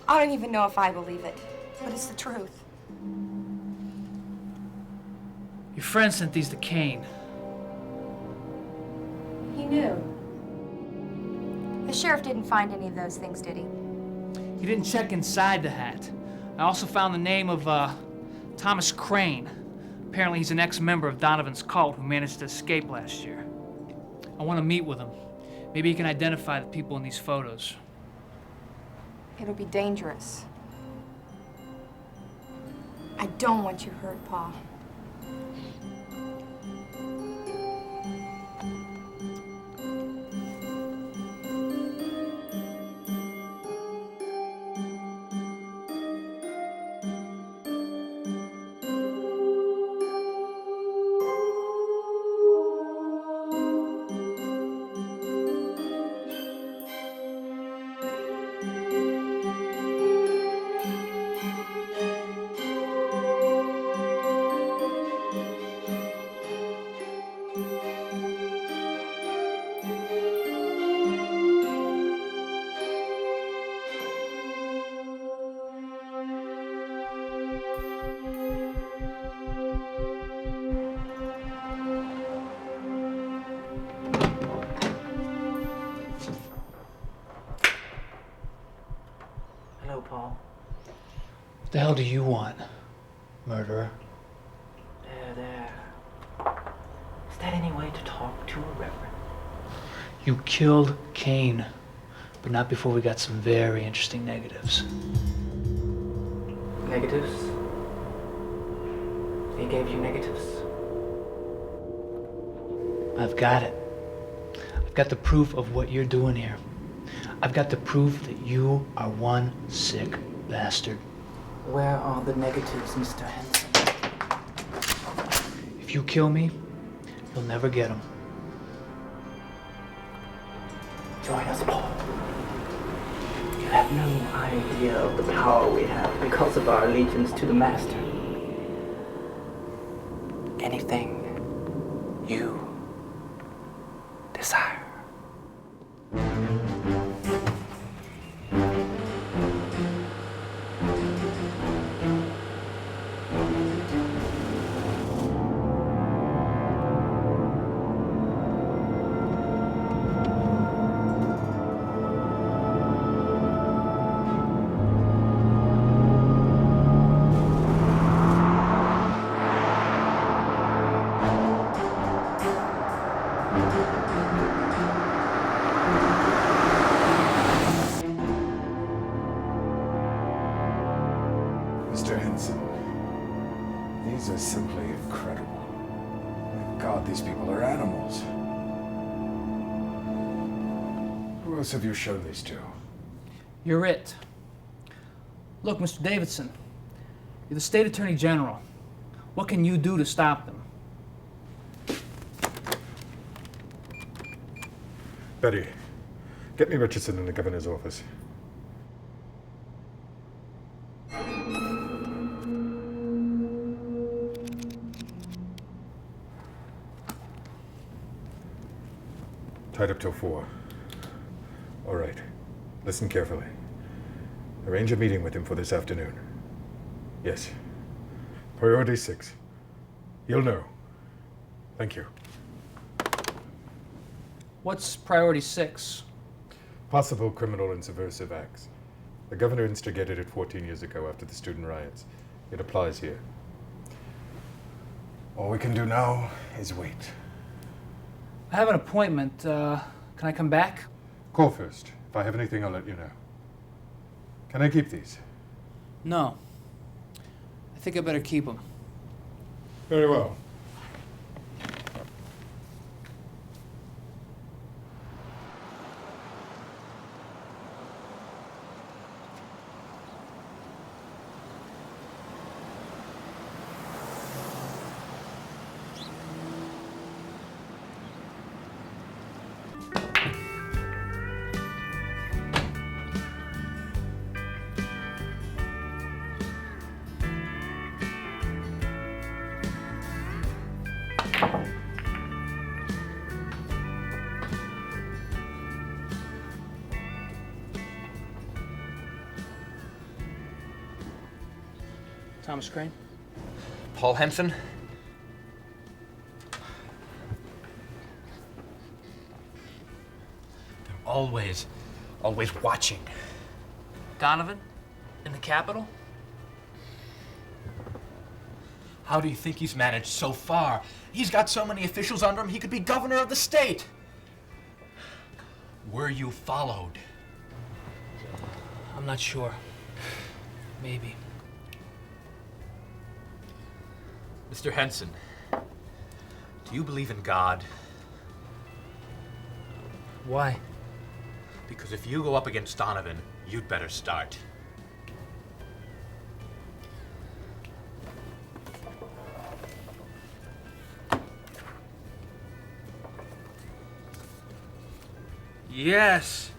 I don't even know if I believe it, but it's the truth. Your friend sent these to Kane. He knew. The sheriff didn't find any of those things, did he? He didn't check inside the hat. I also found the name of Thomas Crane. Apparently he's an ex-member of Donovan's cult who managed to escape last year. I want to meet with him. Maybe he can identify the people in these photos. It'll be dangerous. I don't want you hurt, Paul. the hell do you want, murderer? There. Is that any way to talk to a reverend? You killed Kane, but not before we got some very interesting negatives. Negatives? He gave you negatives? I've got it. I've got the proof of what you're doing here. I've got the proof that you are one sick bastard. Where are the negatives, Mr. Henson? If you kill me, you'll never get them. Join us, Paul. You have no idea of the power we have because of our allegiance to the Master. Anything you desire. Mr. Henson, these are simply incredible. My God, these people are animals. Who else have you shown these to? You're it. Look, Mr. Davidson, you're the state attorney general. What can you do to stop them? Betty, get me Richardson in the governor's office. Tied up till 4. All right. Listen carefully. Arrange a meeting with him for this afternoon. Yes. Priority 6. He'll know. Thank you. What's priority 6? Possible criminal and subversive acts. The governor instigated it 14 years ago after the student riots. It applies here. All we can do now is wait. I have an appointment. Can I come back? Call first. If I have anything, I'll let you know. Can I keep these? No. I think I better keep them. Very well. Thomas Crane? Paul Henson? They're always watching. Donovan? In the Capitol? How do you think he's managed so far? He's got so many officials under him, he could be governor of the state. Were you followed? I'm not sure. Maybe. Mr. Henson, do you believe in God? Why? Because if you go up against Donovan, you'd better start. Yes!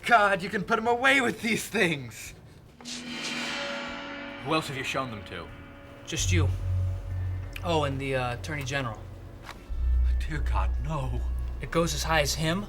God, you can put him away with these things! Who else have you shown them to? Just you. Oh, and the Attorney General. Dear God, no. It goes as high as him?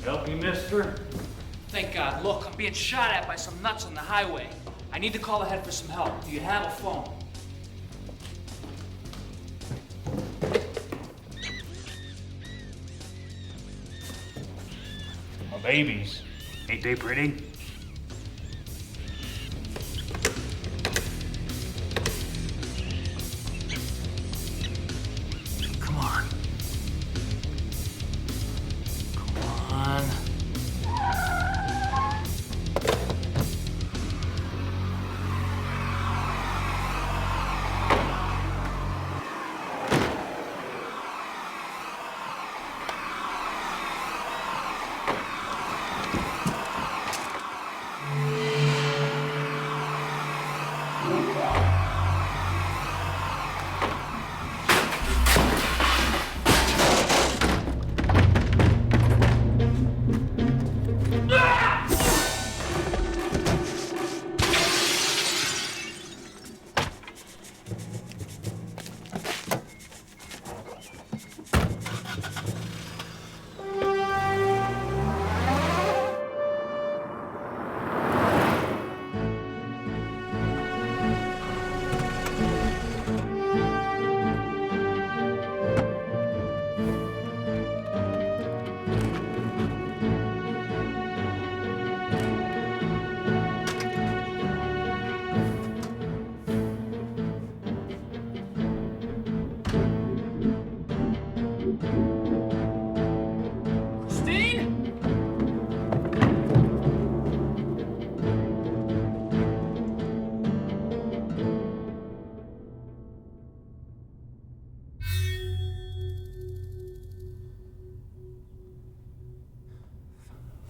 Help me, mister? Thank God. Look, I'm being shot at by some nuts on the highway. I need to call ahead for some help. Do you have a phone? My babies. Ain't they pretty? Come on. Come on.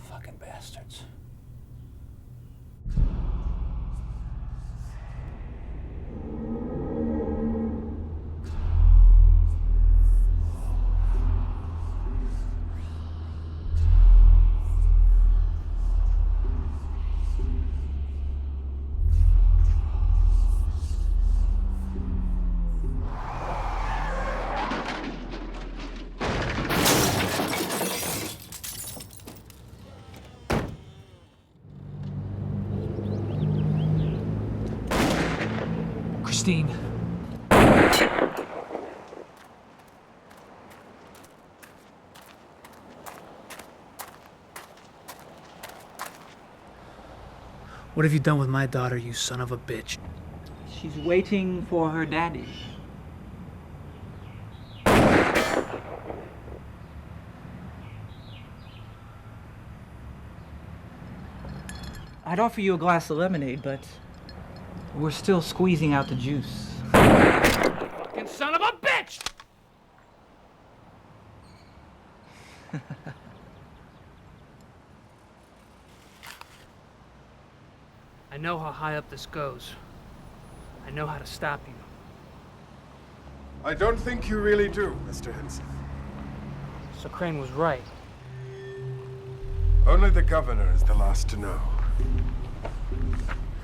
Fucking bastards. Christine. What have you done with my daughter, you son of a bitch? She's waiting for her daddy. I'd offer you a glass of lemonade, but we're still squeezing out the juice. Fucking son of a bitch! I know how high up this goes. I know how to stop you. I don't think you really do, Mr. Henson. So Crane was right. Only the governor is the last to know.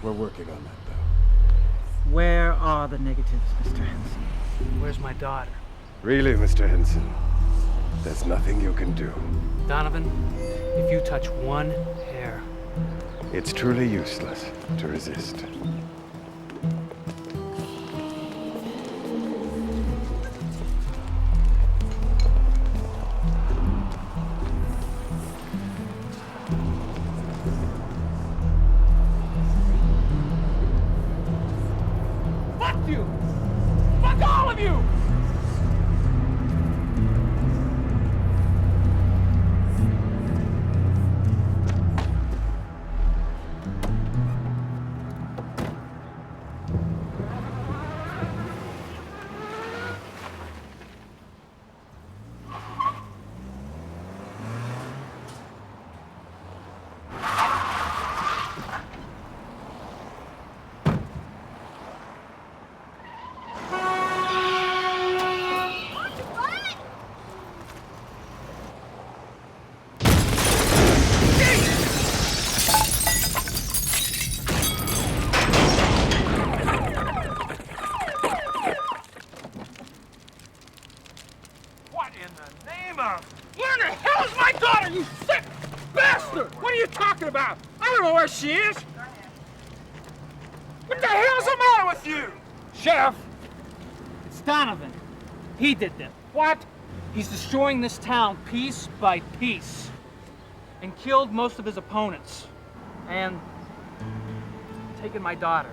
We're working on that, though. Where are the negatives, Mr. Henson? Where's my daughter? Really, Mr. Henson, there's nothing you can do. Donovan, if you touch one hair... It's truly useless to resist. Fuck you! Fuck all of you! What in the name of... Where the hell is my daughter, you sick you talking about? I don't know where she is. What the hell's the matter with you? Sheriff. It's Donovan. He did this. What? He's destroying this town piece by piece and killed most of his opponents and taken my daughter.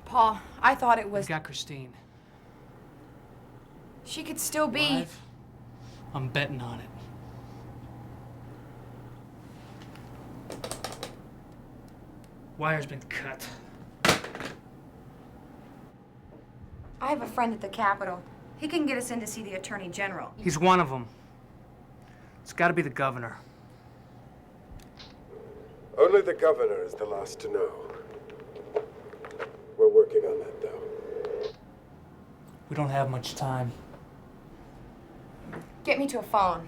Paul, I thought it was... We've got Christine. She could still be... Alive? I'm betting on it. Wire's been cut. I have a friend at the Capitol. He can get us in to see the Attorney General. He's one of them. It's got to be the governor. Only the governor is the last to know. We're working on that, though. We don't have much time. Get me to a phone.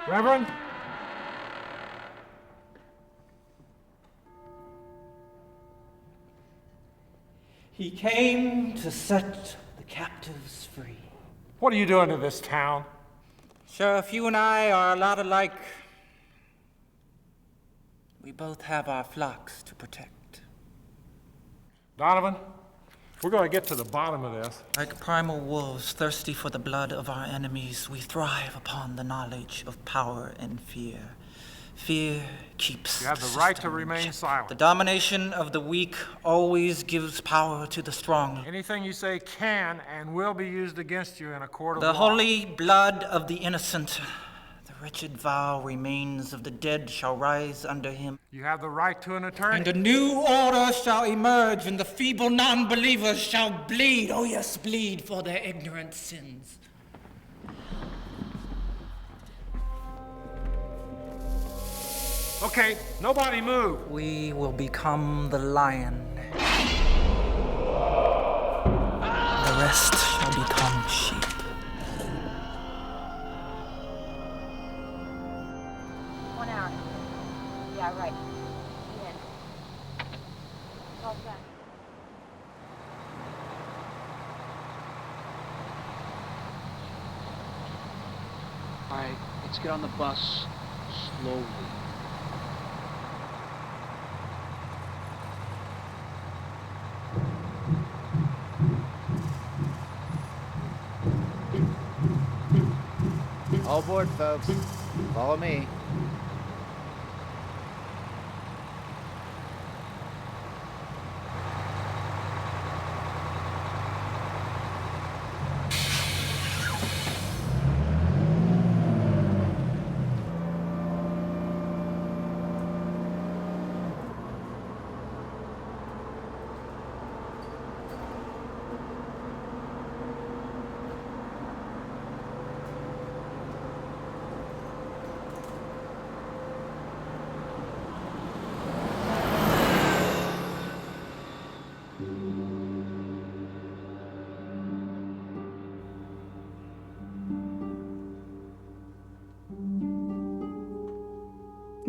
Reverend? He came to set the captives free. What are you doing to this town? Sheriff, you and I are a lot alike. We both have our flocks to protect. Donovan, we're going to get to the bottom of this. Like primal wolves thirsty for the blood of our enemies, we thrive upon the knowledge of power and fear. Fear keeps You have the right to remain silent. The domination of the weak always gives power to the strong. Anything you say can and will be used against you in a court of The law. holy blood of the innocent, the wretched vow remains of the dead shall rise under him. You have the right to an attorney. And a new order shall emerge, and the feeble non-believers shall bleed, oh yes, bleed for their ignorant sins. Okay, nobody move. We will become the lion. The rest shall become sheep. 1 hour. Yeah, right. In. All set. All right, let's get on the bus slowly. All aboard, folks. Follow me.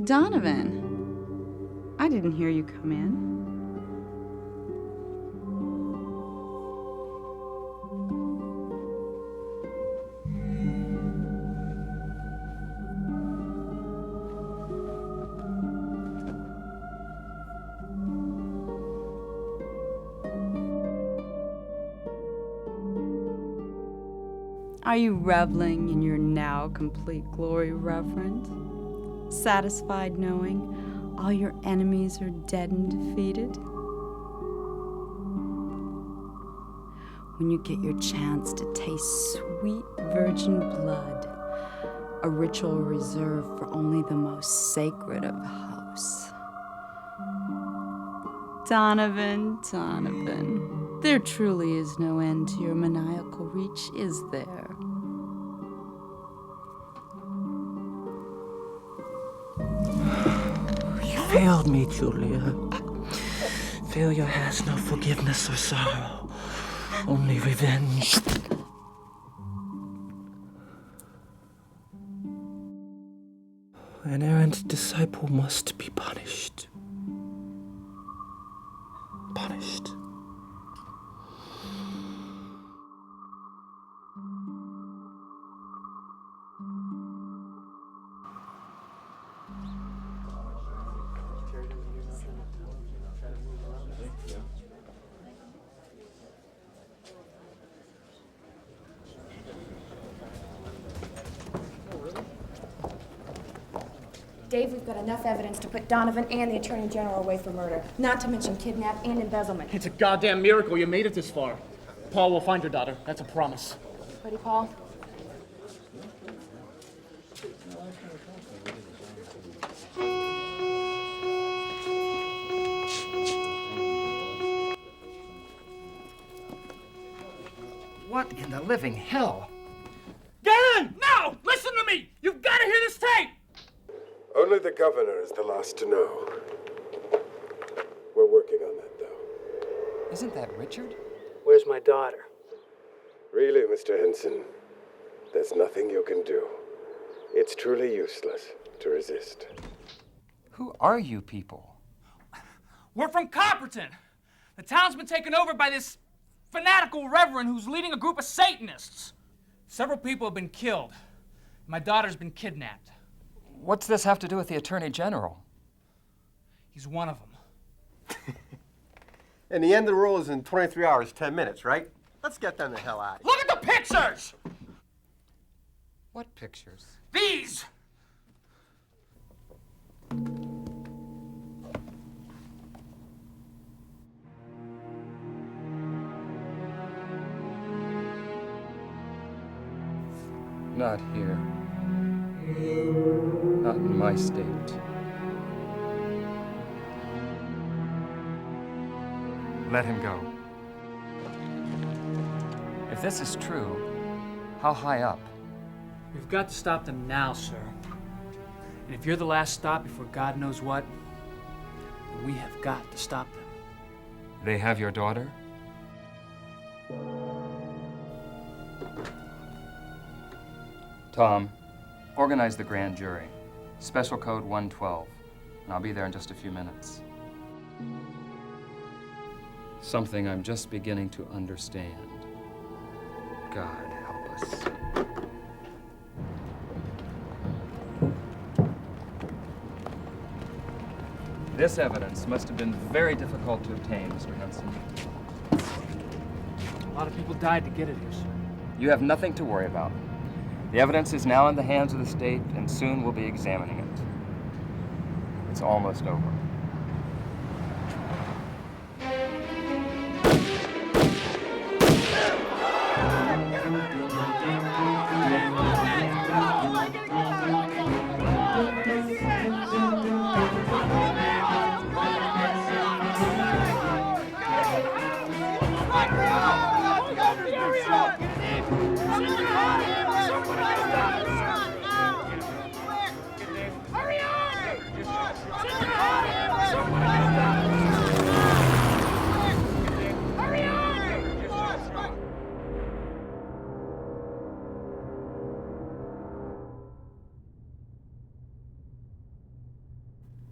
Donovan, I didn't hear you come in. Are you reveling in your now complete glory, Reverend? Satisfied knowing all your enemies are dead and defeated? when you get your chance to taste sweet virgin blood, a ritual reserved for only the most sacred of hosts. Donovan, Donovan, there truly is no end to your maniacal reach, is there? You failed me, Julia. Failure has no forgiveness or sorrow, only revenge. An errant disciple must be punished. Punished. Dave, we've got enough evidence to put Donovan and the Attorney General away for murder, not to mention kidnap and embezzlement. It's a goddamn miracle you made it this far. Paul will find your daughter. That's a promise. Ready, Paul? What in the living hell? Get in! No! Listen to me! You've got to hear this tape! Only the governor is the last to know. We're working on that, though. Isn't that Richard? Where's my daughter? Really, Mr. Henson, there's nothing you can do. It's truly useless to resist. Who are you people? We're from Copperton. The town's been taken over by this fanatical reverend who's leading a group of Satanists. Several people have been killed. My daughter's been kidnapped. What's this have to do with the Attorney General? He's one of them. And the end of the rule is in 23 hours, 10 minutes, right? Let's get them the hell out of here. Look at the pictures! What pictures? These! Not here. Not in my state. Let him go. If this is true, how high up? We've got to stop them now, sir. And if you're the last stop before God knows what, then we have got to stop them. They have your daughter? Tom, organize the grand jury. Special code 112. And I'll be there in just a few minutes. Something I'm just beginning to understand. God help us. This evidence must have been very difficult to obtain, Mr. Henson. A lot of people died to get it here, sir. You have nothing to worry about. The evidence is now in the hands of the state, and soon we'll be examining it. It's almost over.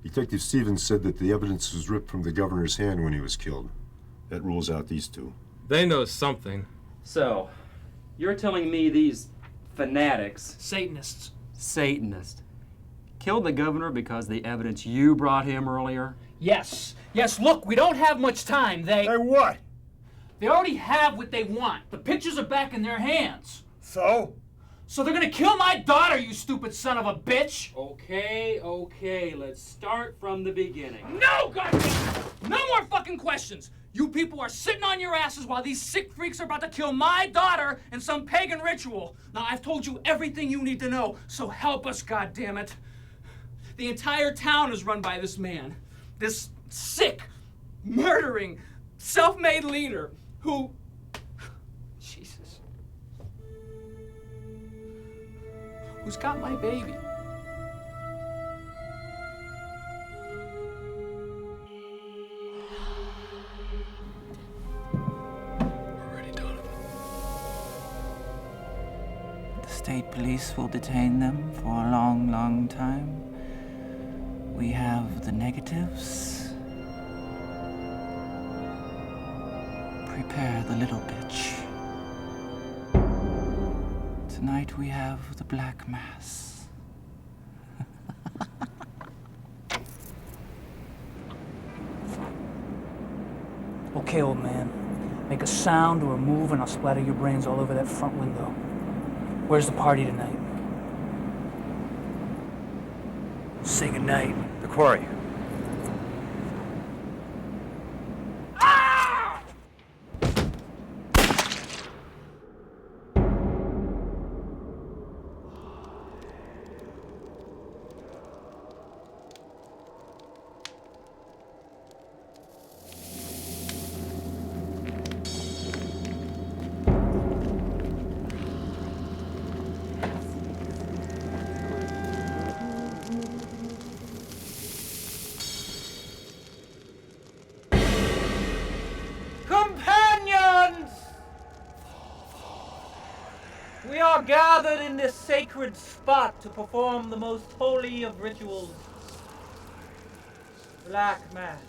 Detective Stevens said that the evidence was ripped from the governor's hand when he was killed. That rules out these two. They know something. So, you're telling me these fanatics... Satanists. Satanists. Killed the governor because the evidence you brought him earlier? Yes. Yes, look, we don't have much time. They what? They already have what they want. The pictures are back in their hands. So? So they're gonna kill my daughter, you stupid son of a bitch! Okay, let's start from the beginning. No, goddamn! No more fucking questions! You people are sitting on your asses while these sick freaks are about to kill my daughter in some pagan ritual. Now, I've told you everything you need to know, so help us, goddammit. The entire town is run by this man. This sick, murdering, self-made leader who... Jesus. Who's got my baby? State police will detain them for a long, long time. We have the negatives. Prepare the little bitch. Tonight we have the Black Mass. Okay, old man. Make a sound or a move and I'll splatter your brains all over that front window. Where's the party tonight? Say goodnight. The quarry. We are gathered in this sacred spot to perform the most holy of rituals, Black Mass.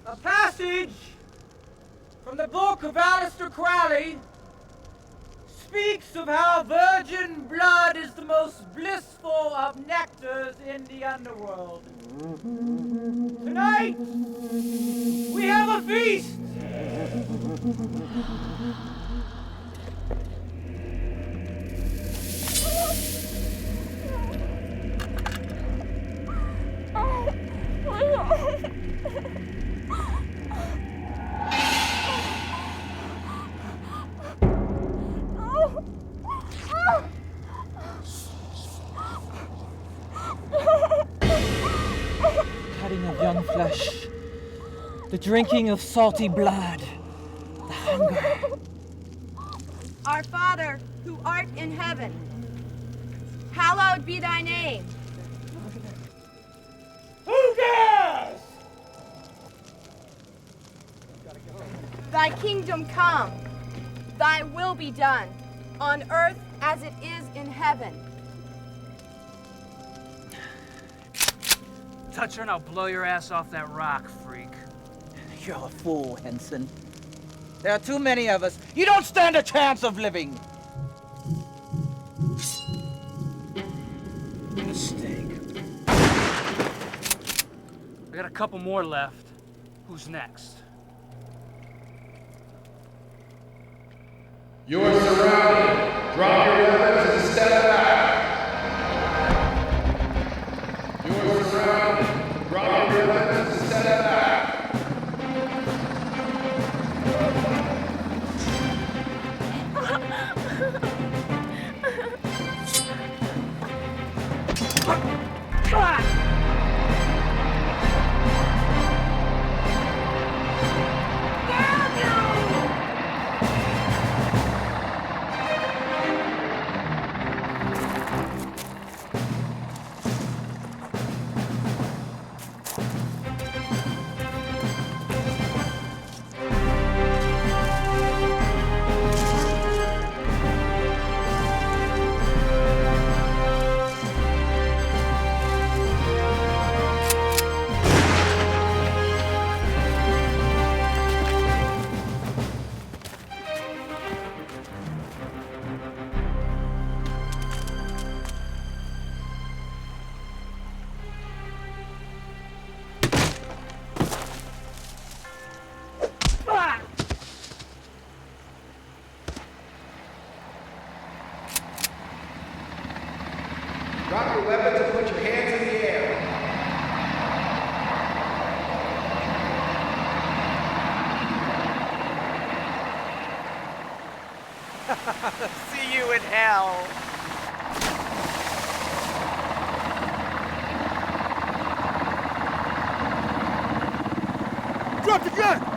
A passage from the book of Aleister Crowley speaks of how virgin blood is the most blissful of nectars in the underworld. Tonight, we have a feast! Cutting of young flesh, the drinking of salty blood, the hunger. Our Father, who art in heaven, hallowed be thy name. Who cares? Thy kingdom come, thy will be done, on earth as it is in heaven. Touch her and I'll blow your ass off that rock, freak. You're a fool, Henson. There are too many of us. You don't stand a chance of living. Mistake. I got a couple more left. Who's next? You're surrounded. Drop your weapons and step back. You're surrounded. Drop your weapons and step back. See you in hell. Drop the gun!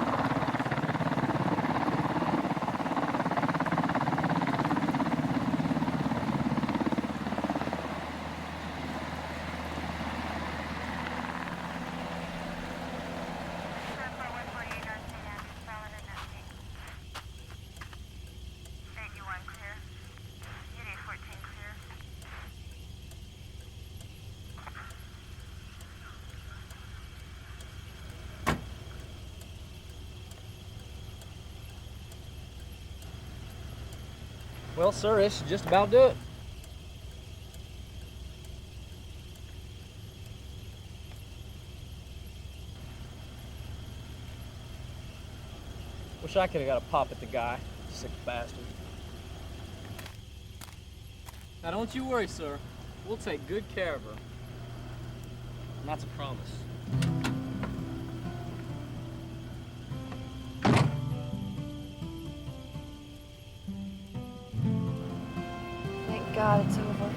Well, sir, this should just about do it. Wish I could have got a pop at the guy. Sick bastard. Now, don't you worry, sir. We'll take good care of her. And that's a promise. Thank God it's over.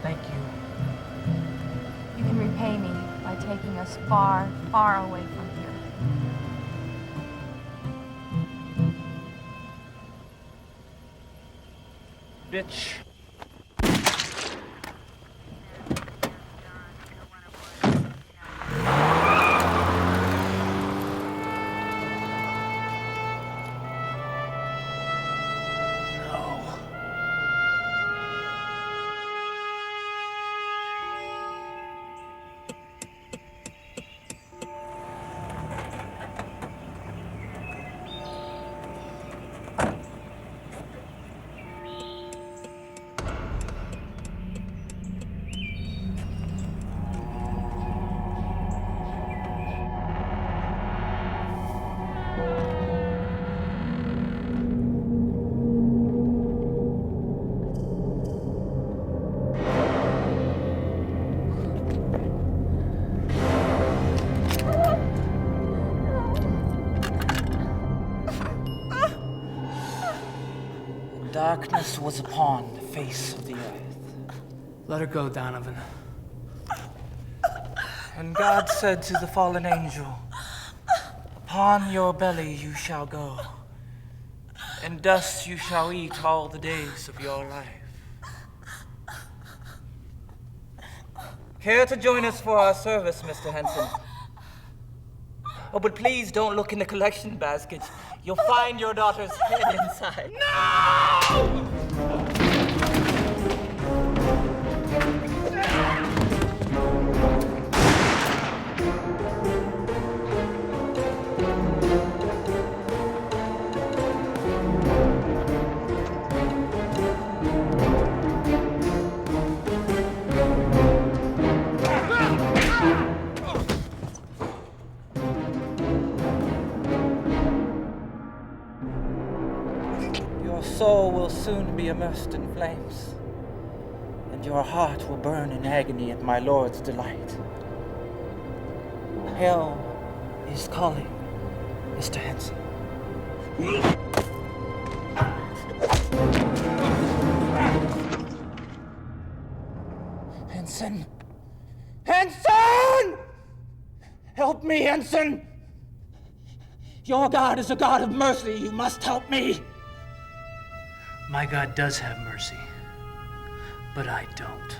Thank you. You can repay me by taking us far, far away from here. Bitch. Darkness was upon the face of the earth. Let her go, Donovan. And God said to the fallen angel, upon your belly you shall go, and dust you shall eat all the days of your life. Care to join us for our service, Mr. Henson? Oh, but please don't look in the collection basket. You'll find your daughter's head inside. No! Soul will soon be immersed in flames, and your heart will burn in agony at my Lord's delight. Hell is calling, Mr. Henson. Henson! Henson! Help me, Henson! Your God is a God of mercy. You must help me. My God does have mercy, but I don't.